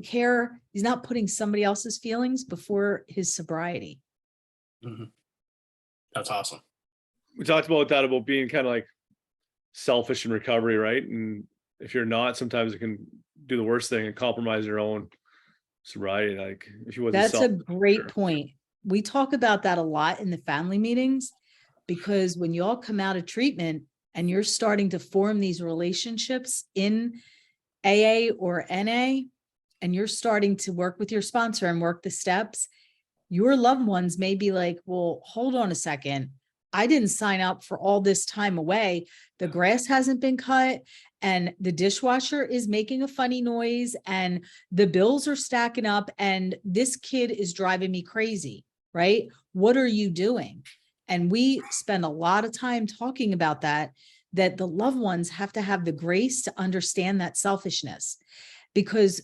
care. He's not putting somebody else's feelings before his sobriety. Mm-hmm. That's awesome. We talked about that, about being kind of like selfish in recovery, right? And if you're not, sometimes it can do the worst thing and compromise your own sobriety. Like if you wasn't That's a great sure. point. We talk about that a lot in the family meetings, because when you all come out of treatment and you're starting to form these relationships in AA or NA, and you're starting to work with your sponsor and work the steps, your loved ones may be like, well, hold on a second. I didn't sign up for all this time away. The grass hasn't been cut and the dishwasher is making a funny noise and the bills are stacking up and this kid is driving me crazy, right? What are you doing? And we spend a lot of time talking about that the loved ones have to have the grace to understand that selfishness. Because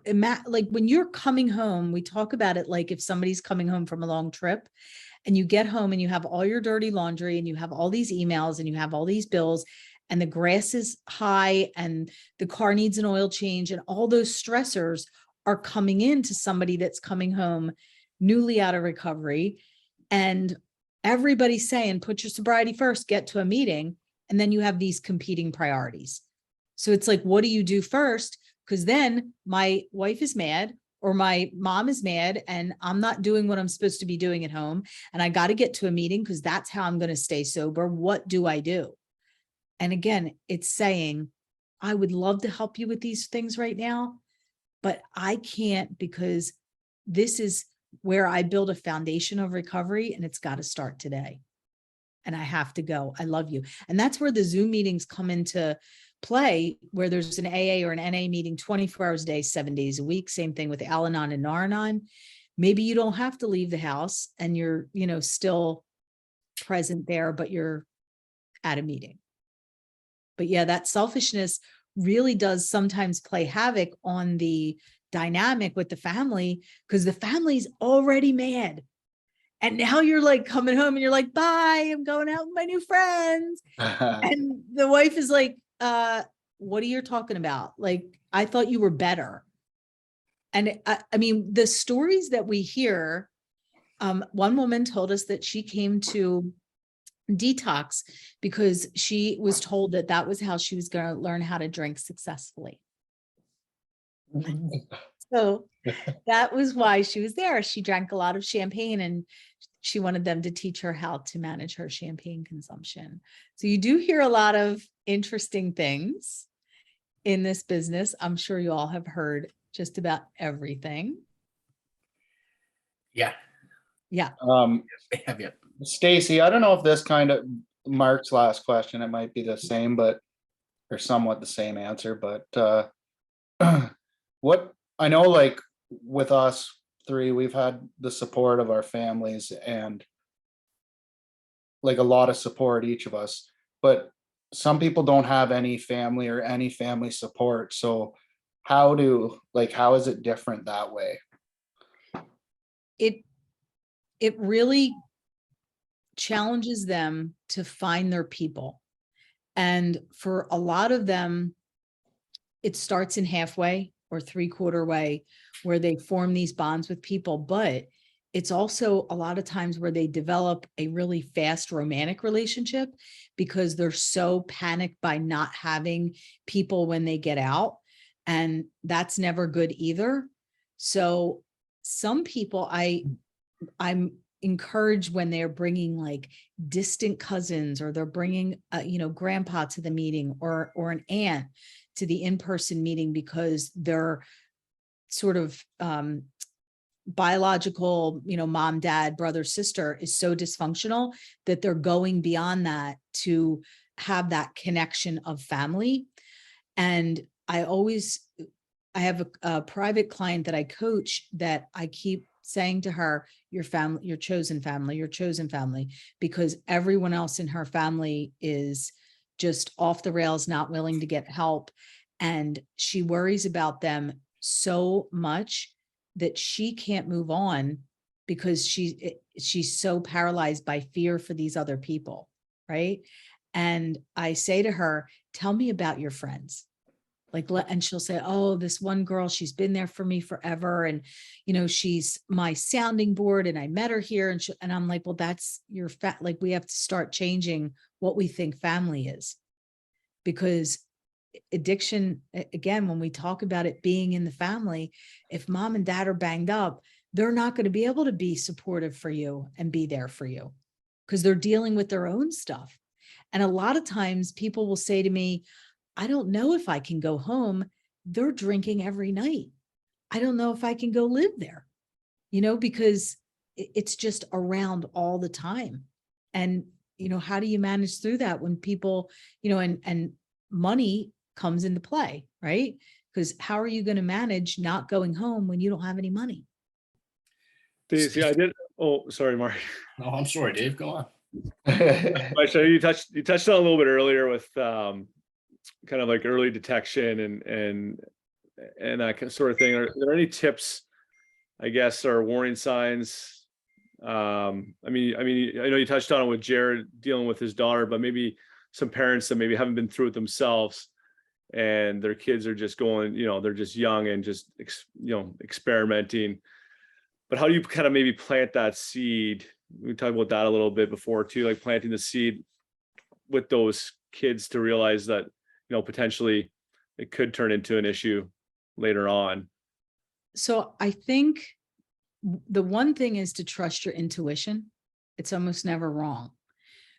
like when you're coming home, we talk about it like if somebody's coming home from a long trip and you get home and you have all your dirty laundry and you have all these emails and you have all these bills and the grass is high and the car needs an oil change and all those stressors are coming into somebody that's coming home newly out of recovery. And everybody's saying, put your sobriety first, get to a meeting. And then you have these competing priorities. So it's like, what do you do first? Because then my wife is mad or my mom is mad and I'm not doing what I'm supposed to be doing at home. And I got to get to a meeting because that's how I'm going to stay sober. What do I do? And again, it's saying, I would love to help you with these things right now, but I can't because this is where I build a foundation of recovery and it's got to start today. And I have to go. I love you. And that's where the Zoom meetings come into play, where there's an AA or an NA meeting 24 hours a day, 7 days a week. Same thing with Al-Anon and Nar-Anon. Maybe you don't have to leave the house and you're, still present there, but you're at a meeting. But yeah, that selfishness really does sometimes play havoc on the dynamic with the family because the family's already mad. And now you're like coming home and you're like, bye, I'm going out with my new friends. And the wife is like, what are you talking about? Like, I thought you were better. And I mean, the stories that we hear, one woman told us that she came to detox because she was told that that was how she was going to learn how to drink successfully. So that was why she was there. She drank a lot of champagne and she wanted them to teach her how to manage her champagne consumption. So you do hear a lot of interesting things in this business. I'm sure you all have heard just about everything. Yeah. Yeah. Have you? Stacy, I don't know if this kind of Mark's last question, it might be the same, but or somewhat the same answer, but what I know, like with us three, we've had the support of our families and like a lot of support, each of us, but some people don't have any family or any family support. So how is it different that way? It really challenges them to find their people. And for a lot of them, it starts in halfway or 3/4 way where they form these bonds with people, but it's also a lot of times where they develop a really fast romantic relationship because they're so panicked by not having people when they get out. And that's never good either. So some people I'm encouraged when they're bringing like distant cousins or they're bringing, grandpa to the meeting or an aunt to the in-person meeting because they're sort of biological, mom, dad, brother, sister is so dysfunctional that they're going beyond that to have that connection of family. And I have a private client that I coach that I keep saying to her, your family, your chosen family, because everyone else in her family is just off the rails, not willing to get help. And she worries about them so much that she can't move on because she's so paralyzed by fear for these other people. Right. And I say to her, tell me about your friends. And she'll say, oh, this one girl, she's been there for me forever. And, she's my sounding board and I met her here. And I'm like, well, that's your we have to start changing what we think family is, because addiction, again, when we talk about it being in the family, if mom and dad are banged up, they're not going to be able to be supportive for you and be there for you because they're dealing with their own stuff. And a lot of times people will say to me, I don't know if I can go home. They're drinking every night. I don't know if I can go live there, because it's just around all the time. And, how do you manage through that when people, and money comes into play, right? Because how are you going to manage not going home when you don't have any money? See, I Oh, sorry, Mark. No, I'm sorry, Dave. Go on. So you touched on a little bit earlier with kind of like early detection and that sort of thing. Are there any tips, I guess, or warning signs? I mean, I know you touched on it with Jared dealing with his daughter, but maybe some parents that maybe haven't been through it themselves and their kids are just going, they're just young and just, experimenting. But how do you kind of maybe plant that seed? We talked about that a little bit before too, like planting the seed with those kids to realize that, potentially it could turn into an issue later on. So I think the one thing is to trust your intuition. It's almost never wrong.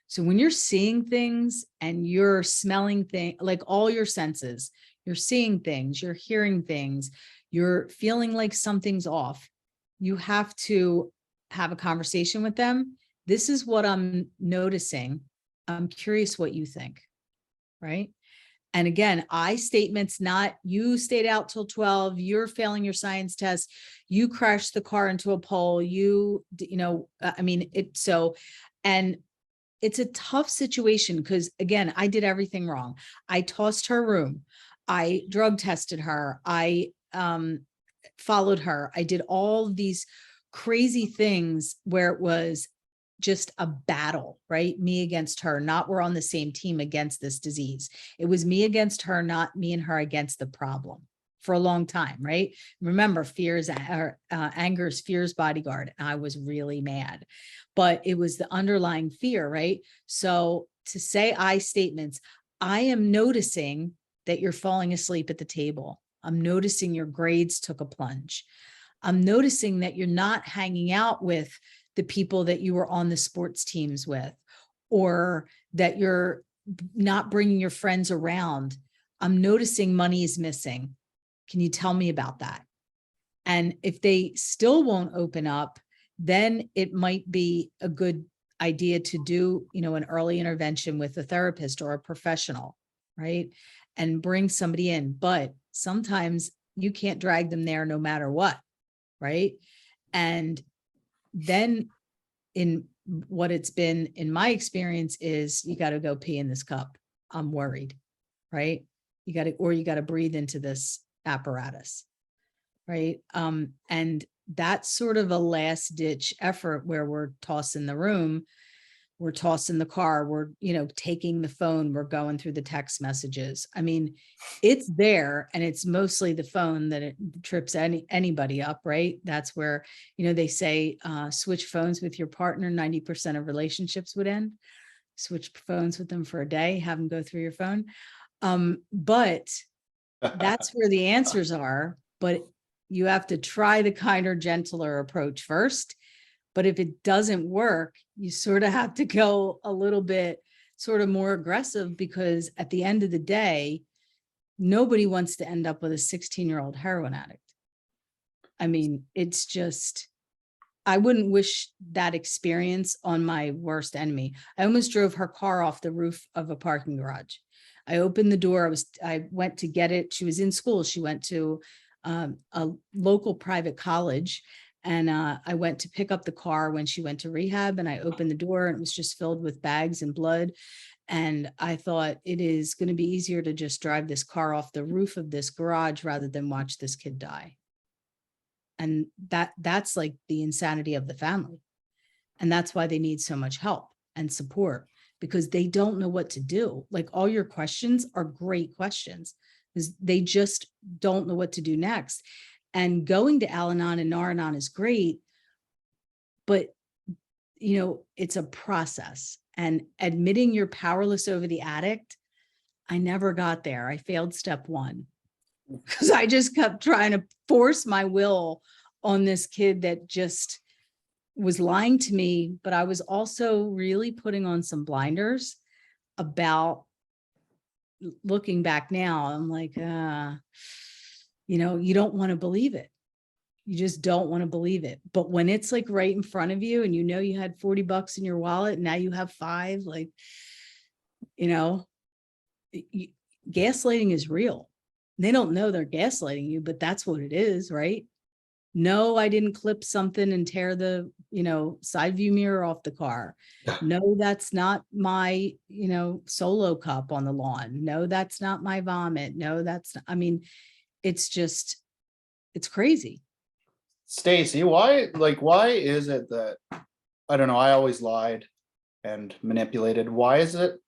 So when you're seeing things and you're smelling things, like all your senses, you're seeing things, you're hearing things, you're feeling like something's off, you have to have a conversation with them. This is what I'm noticing. I'm curious what you think, right? And again, I statements, not you stayed out till 12, you're failing your science test, you crashed the car into a pole, and it's a tough situation because again, I did everything wrong. I tossed her room. I drug tested her. I followed her. I did all these crazy things where it was just a battle, right? Me against her, not we're on the same team against this disease. It was me against her, not me and her against the problem for a long time, right? Remember, anger is fear's bodyguard. And I was really mad, but it was the underlying fear, right? So to say I statements, I am noticing that you're falling asleep at the table. I'm noticing your grades took a plunge. I'm noticing that you're not hanging out with the people that you were on the sports teams with, or that you're not bringing your friends around. I'm noticing money is missing. Can you tell me about that? And if they still won't open up, then it might be a good idea to do, an early intervention with a therapist or a professional, right? And bring somebody in. But sometimes you can't drag them there no matter what, right? And then in what it's been in my experience is you got to go pee in this cup. I'm worried, right? You got to breathe into this apparatus, right? And that's sort of a last ditch effort where we're tossing the room, we're tossing the car, we're, taking the phone, we're going through the text messages. I mean, it's there and it's mostly the phone that it trips anybody up, right? That's where, they say, switch phones with your partner, 90% of relationships would end. Switch phones with them for a day, have them go through your phone. But that's where the answers are, but you have to try the kinder, gentler approach first. But if it doesn't work, you sort of have to go a little bit sort of more aggressive, because at the end of the day, nobody wants to end up with a 16-year-old heroin addict. I mean, it's just, I wouldn't wish that experience on my worst enemy. I almost drove her car off the roof of a parking garage. I opened the door. I went to get it. She was in school. She went to a local private college. And I went to pick up the car when she went to rehab, and I opened the door and it was just filled with bags and blood. And I thought, it is going to be easier to just drive this car off the roof of this garage rather than watch this kid die. And that's like the insanity of the family. And that's why they need so much help and support, because they don't know what to do. Like, all your questions are great questions, because they just don't know what to do next. And going to Al-Anon and Nar-Anon is great, but, it's a process. And admitting you're powerless over the addict, I never got there. I failed step one, because I just kept trying to force my will on this kid that just was lying to me. But I was also really putting on some blinders about, looking back now, I'm like, you don't want to believe it. You just don't want to believe it. But when it's like right in front of you and you had $40 in your wallet and now you have 5, like, gaslighting is real. They don't know they're gaslighting you, but that's what it is, right? No, I didn't clip something and tear the, side view mirror off the car. No, that's not my, solo cup on the lawn. No, that's not my vomit. No, that's, it's just, it's crazy. Stacy, why is it that, I don't know, I always lied and manipulated. Why is it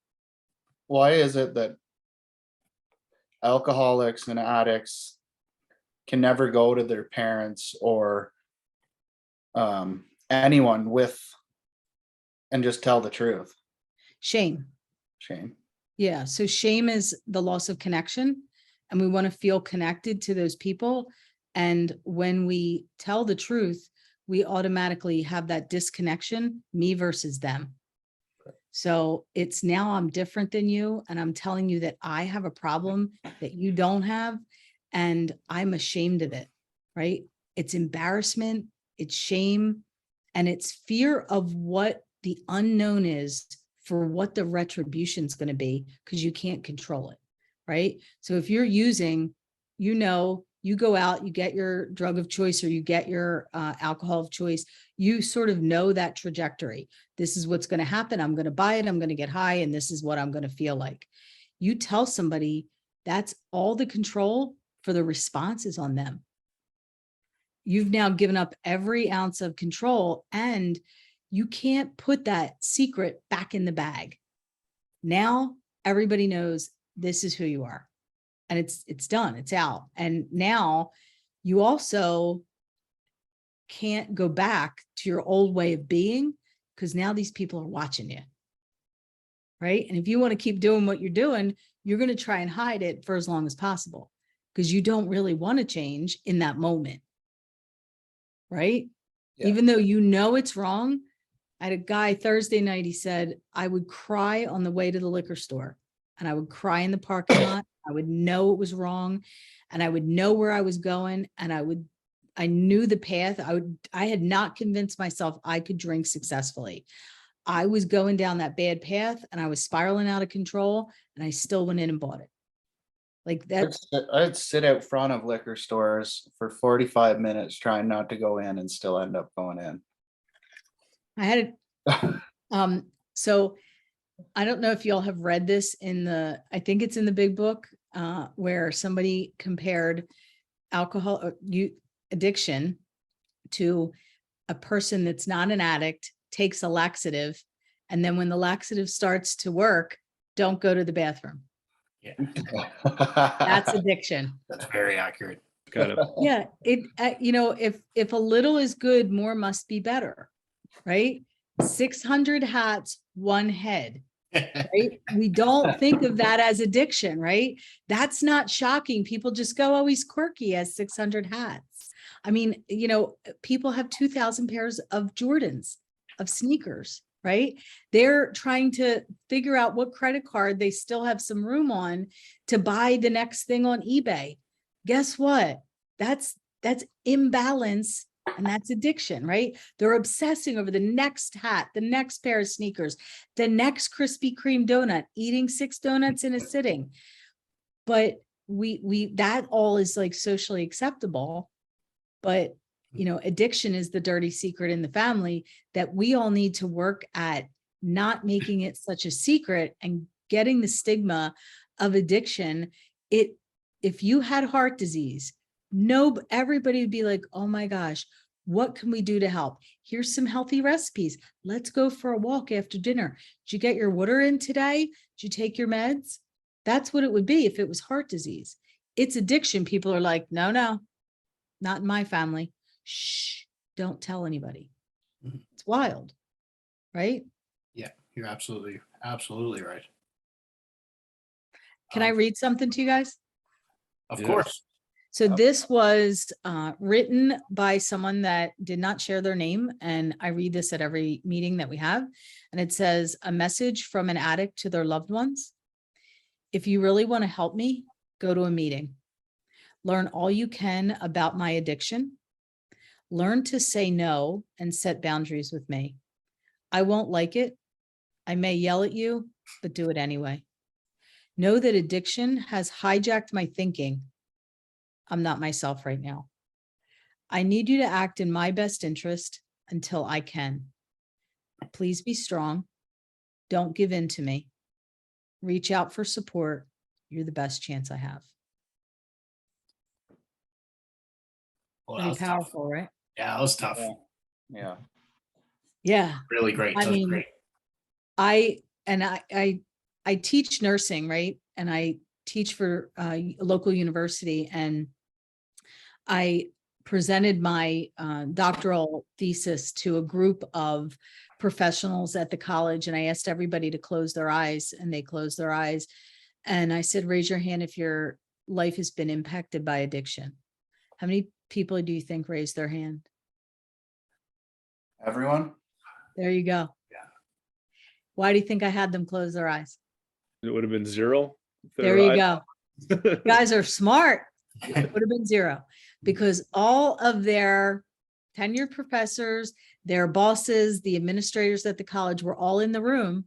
that alcoholics and addicts can never go to their parents or anyone with and just tell the truth? Shame. Shame. Yeah. So shame is the loss of connection, and we want to feel connected to those people. And when we tell the truth, we automatically have that disconnection, me versus them. So it's now I'm different than you, and I'm telling you that I have a problem that you don't have, and I'm ashamed of it, right? It's embarrassment, it's shame, and it's fear of what the unknown is for what the retribution is going to be, because you can't control it, right? So if you're using, you go out, you get your drug of choice, or you get your alcohol of choice, you sort of know that trajectory. This is what's going to happen. I'm going to buy it. I'm going to get high, and this is what I'm going to feel like. You tell somebody that's all the control for the response is on them. You've now given up every ounce of control, and you can't put that secret back in the bag. Now everybody knows this is who you are, and it's done, it's out. And now you also can't go back to your old way of being, because now these people are watching you, right? And if you want to keep doing what you're doing, you're going to try and hide it for as long as possible, because you don't really want to change in that moment, right? Yeah. Even though you know it's wrong. I had a guy Thursday night, he said, I would cry on the way to the liquor store, and I would cry in the parking lot. I would know it was wrong, and I would know where I was going, and I knew the path. I had not convinced myself I could drink successfully. I was going down that bad path, and I was spiraling out of control, and I still went in and bought it. Like that. I'd sit out front of liquor stores for 45 minutes trying not to go in and still end up going in. I had it. So I don't know if y'all have read this I think it's in the big book, where somebody compared alcohol addiction to a person that's not an addict, takes a laxative, and then when the laxative starts to work, don't go to the bathroom. Yeah, That's addiction. that's very accurate. Kind of. Yeah. If a little is good, more must be better, right? 600 hats, one head. Right? We don't think of that as addiction, right? That's not shocking. People just go, oh, he's quirky, has 600 hats. I mean, people have 2,000 pairs of Jordans, of sneakers, right? They're trying to figure out what credit card they still have some room on to buy the next thing on eBay. Guess what? That's imbalance. And that's addiction, right? They're obsessing over the next hat, the next pair of sneakers, the next Krispy Kreme donut, eating 6 donuts in a sitting. But we that all is like socially acceptable. But, addiction is the dirty secret in the family that we all need to work at not making it such a secret and getting the stigma of addiction. If you had heart disease, everybody would be like, oh my gosh, what can we do to help? Here's some healthy recipes. Let's go for a walk after dinner. Did you get your water in today? Did you take your meds? That's what it would be if it was heart disease. It's addiction. People are like, no, not in my family. Shh, don't tell anybody. Mhm. It's wild, right? Yeah, you're absolutely right. Can I read something to you guys? Of Yes. course. So this was written by someone that did not share their name. And I read this at every meeting that we have. And it says, a message from an addict to their loved ones. If you really want to help me, go to a meeting. Learn all you can about my addiction. Learn to say no and set boundaries with me. I won't like it. I may yell at you, but do it anyway. Know that addiction has hijacked my thinking. I'm not myself right now. I need you to act in my best interest until I can. Please be strong. Don't give in to me. Reach out for support. You're the best chance I have. Well, that Pretty was tough. powerful, right? Yeah, that was tough. Yeah. Yeah. Really great. I That was mean, great. I teach nursing, right? And I teach for a local university, and I presented my doctoral thesis to a group of professionals at the college, and I asked everybody to close their eyes, and they closed their eyes. And I said, raise your hand if your life has been impacted by addiction. How many people do you think raised their hand? Everyone? There you go. Yeah. Why do you think I had them close their eyes? It would have been 0. There you go. You guys are smart. It would have been 0, because all of their tenured professors, their bosses, the administrators at the college were all in the room,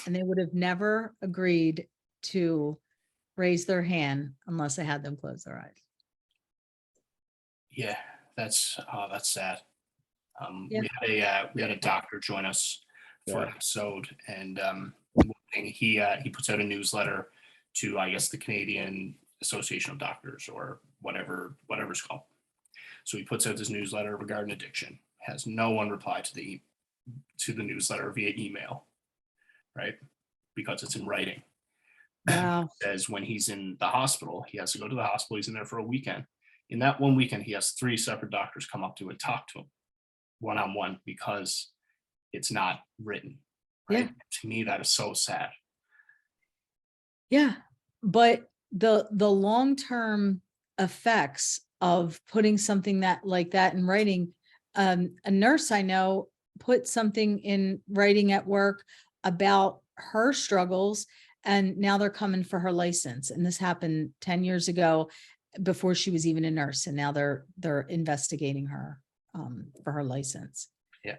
and they would have never agreed to raise their hand unless I had them close their eyes. Yeah, that's sad. Yeah. We had a doctor join us for an Yeah. episode, and he puts out a newsletter to, I guess, the Canadian Association of Doctors, or whatever it's called. So he puts out this newsletter regarding addiction. Has no one reply to the newsletter via email, right? Because it's in writing. Wow. Says when he's in the hospital, he has to go to the hospital. He's in there for a weekend. In that one weekend, he has 3 separate doctors come up to him and talk to him one-on-one, because it's not written. Right? Yeah. To me, that is so sad. Yeah. But the long-term effects of putting something like that in writing, a nurse I know put something in writing at work about her struggles, and now they're coming for her license. And this happened 10 years ago, before she was even a nurse, and now they're investigating her for her license. Yeah.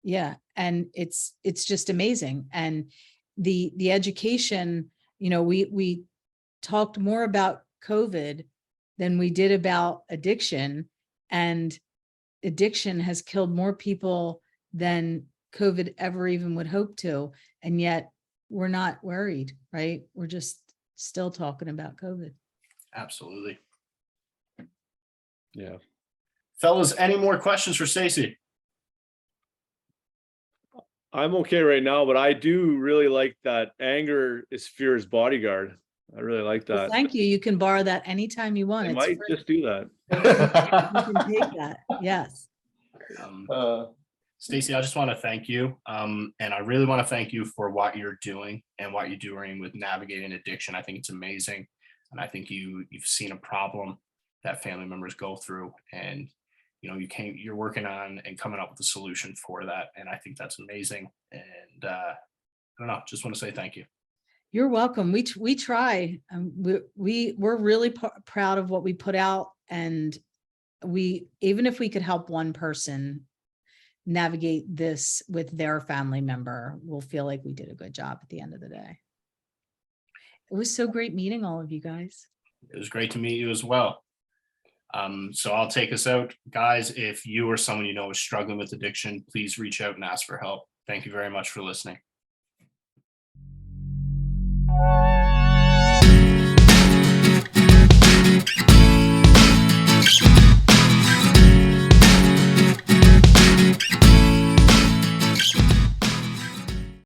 Yeah. And it's just amazing. And the education, we talked more about COVID than we did about addiction, and addiction has killed more people than COVID ever even would hope to. And yet we're not worried, right? We're just still talking about COVID. Absolutely. Yeah. Fellas, any more questions for Stacy? I'm okay right now, but I do really like that anger is fear's bodyguard. I really like Well, that. thank you. You can borrow that anytime you want. I It's might free. just do that. You can take that. Yes. Stacy, I just want to thank you. And I really want to thank you for what you're doing and what you're doing with navigating addiction. I think it's amazing. And I think you've seen a problem that family members go through, and you're working on and coming up with a solution for that. And I think that's amazing. And I don't know, just want to say thank you. You're welcome. We try. We're really proud of what we put out, and even if we could help one person navigate this with their family member, we'll feel like we did a good job at the end of the day. It was so great meeting all of you guys. It was great to meet you as well. So I'll take us out. Guys, if you or someone you know is struggling with addiction, please reach out and ask for help. Thank you very much for listening.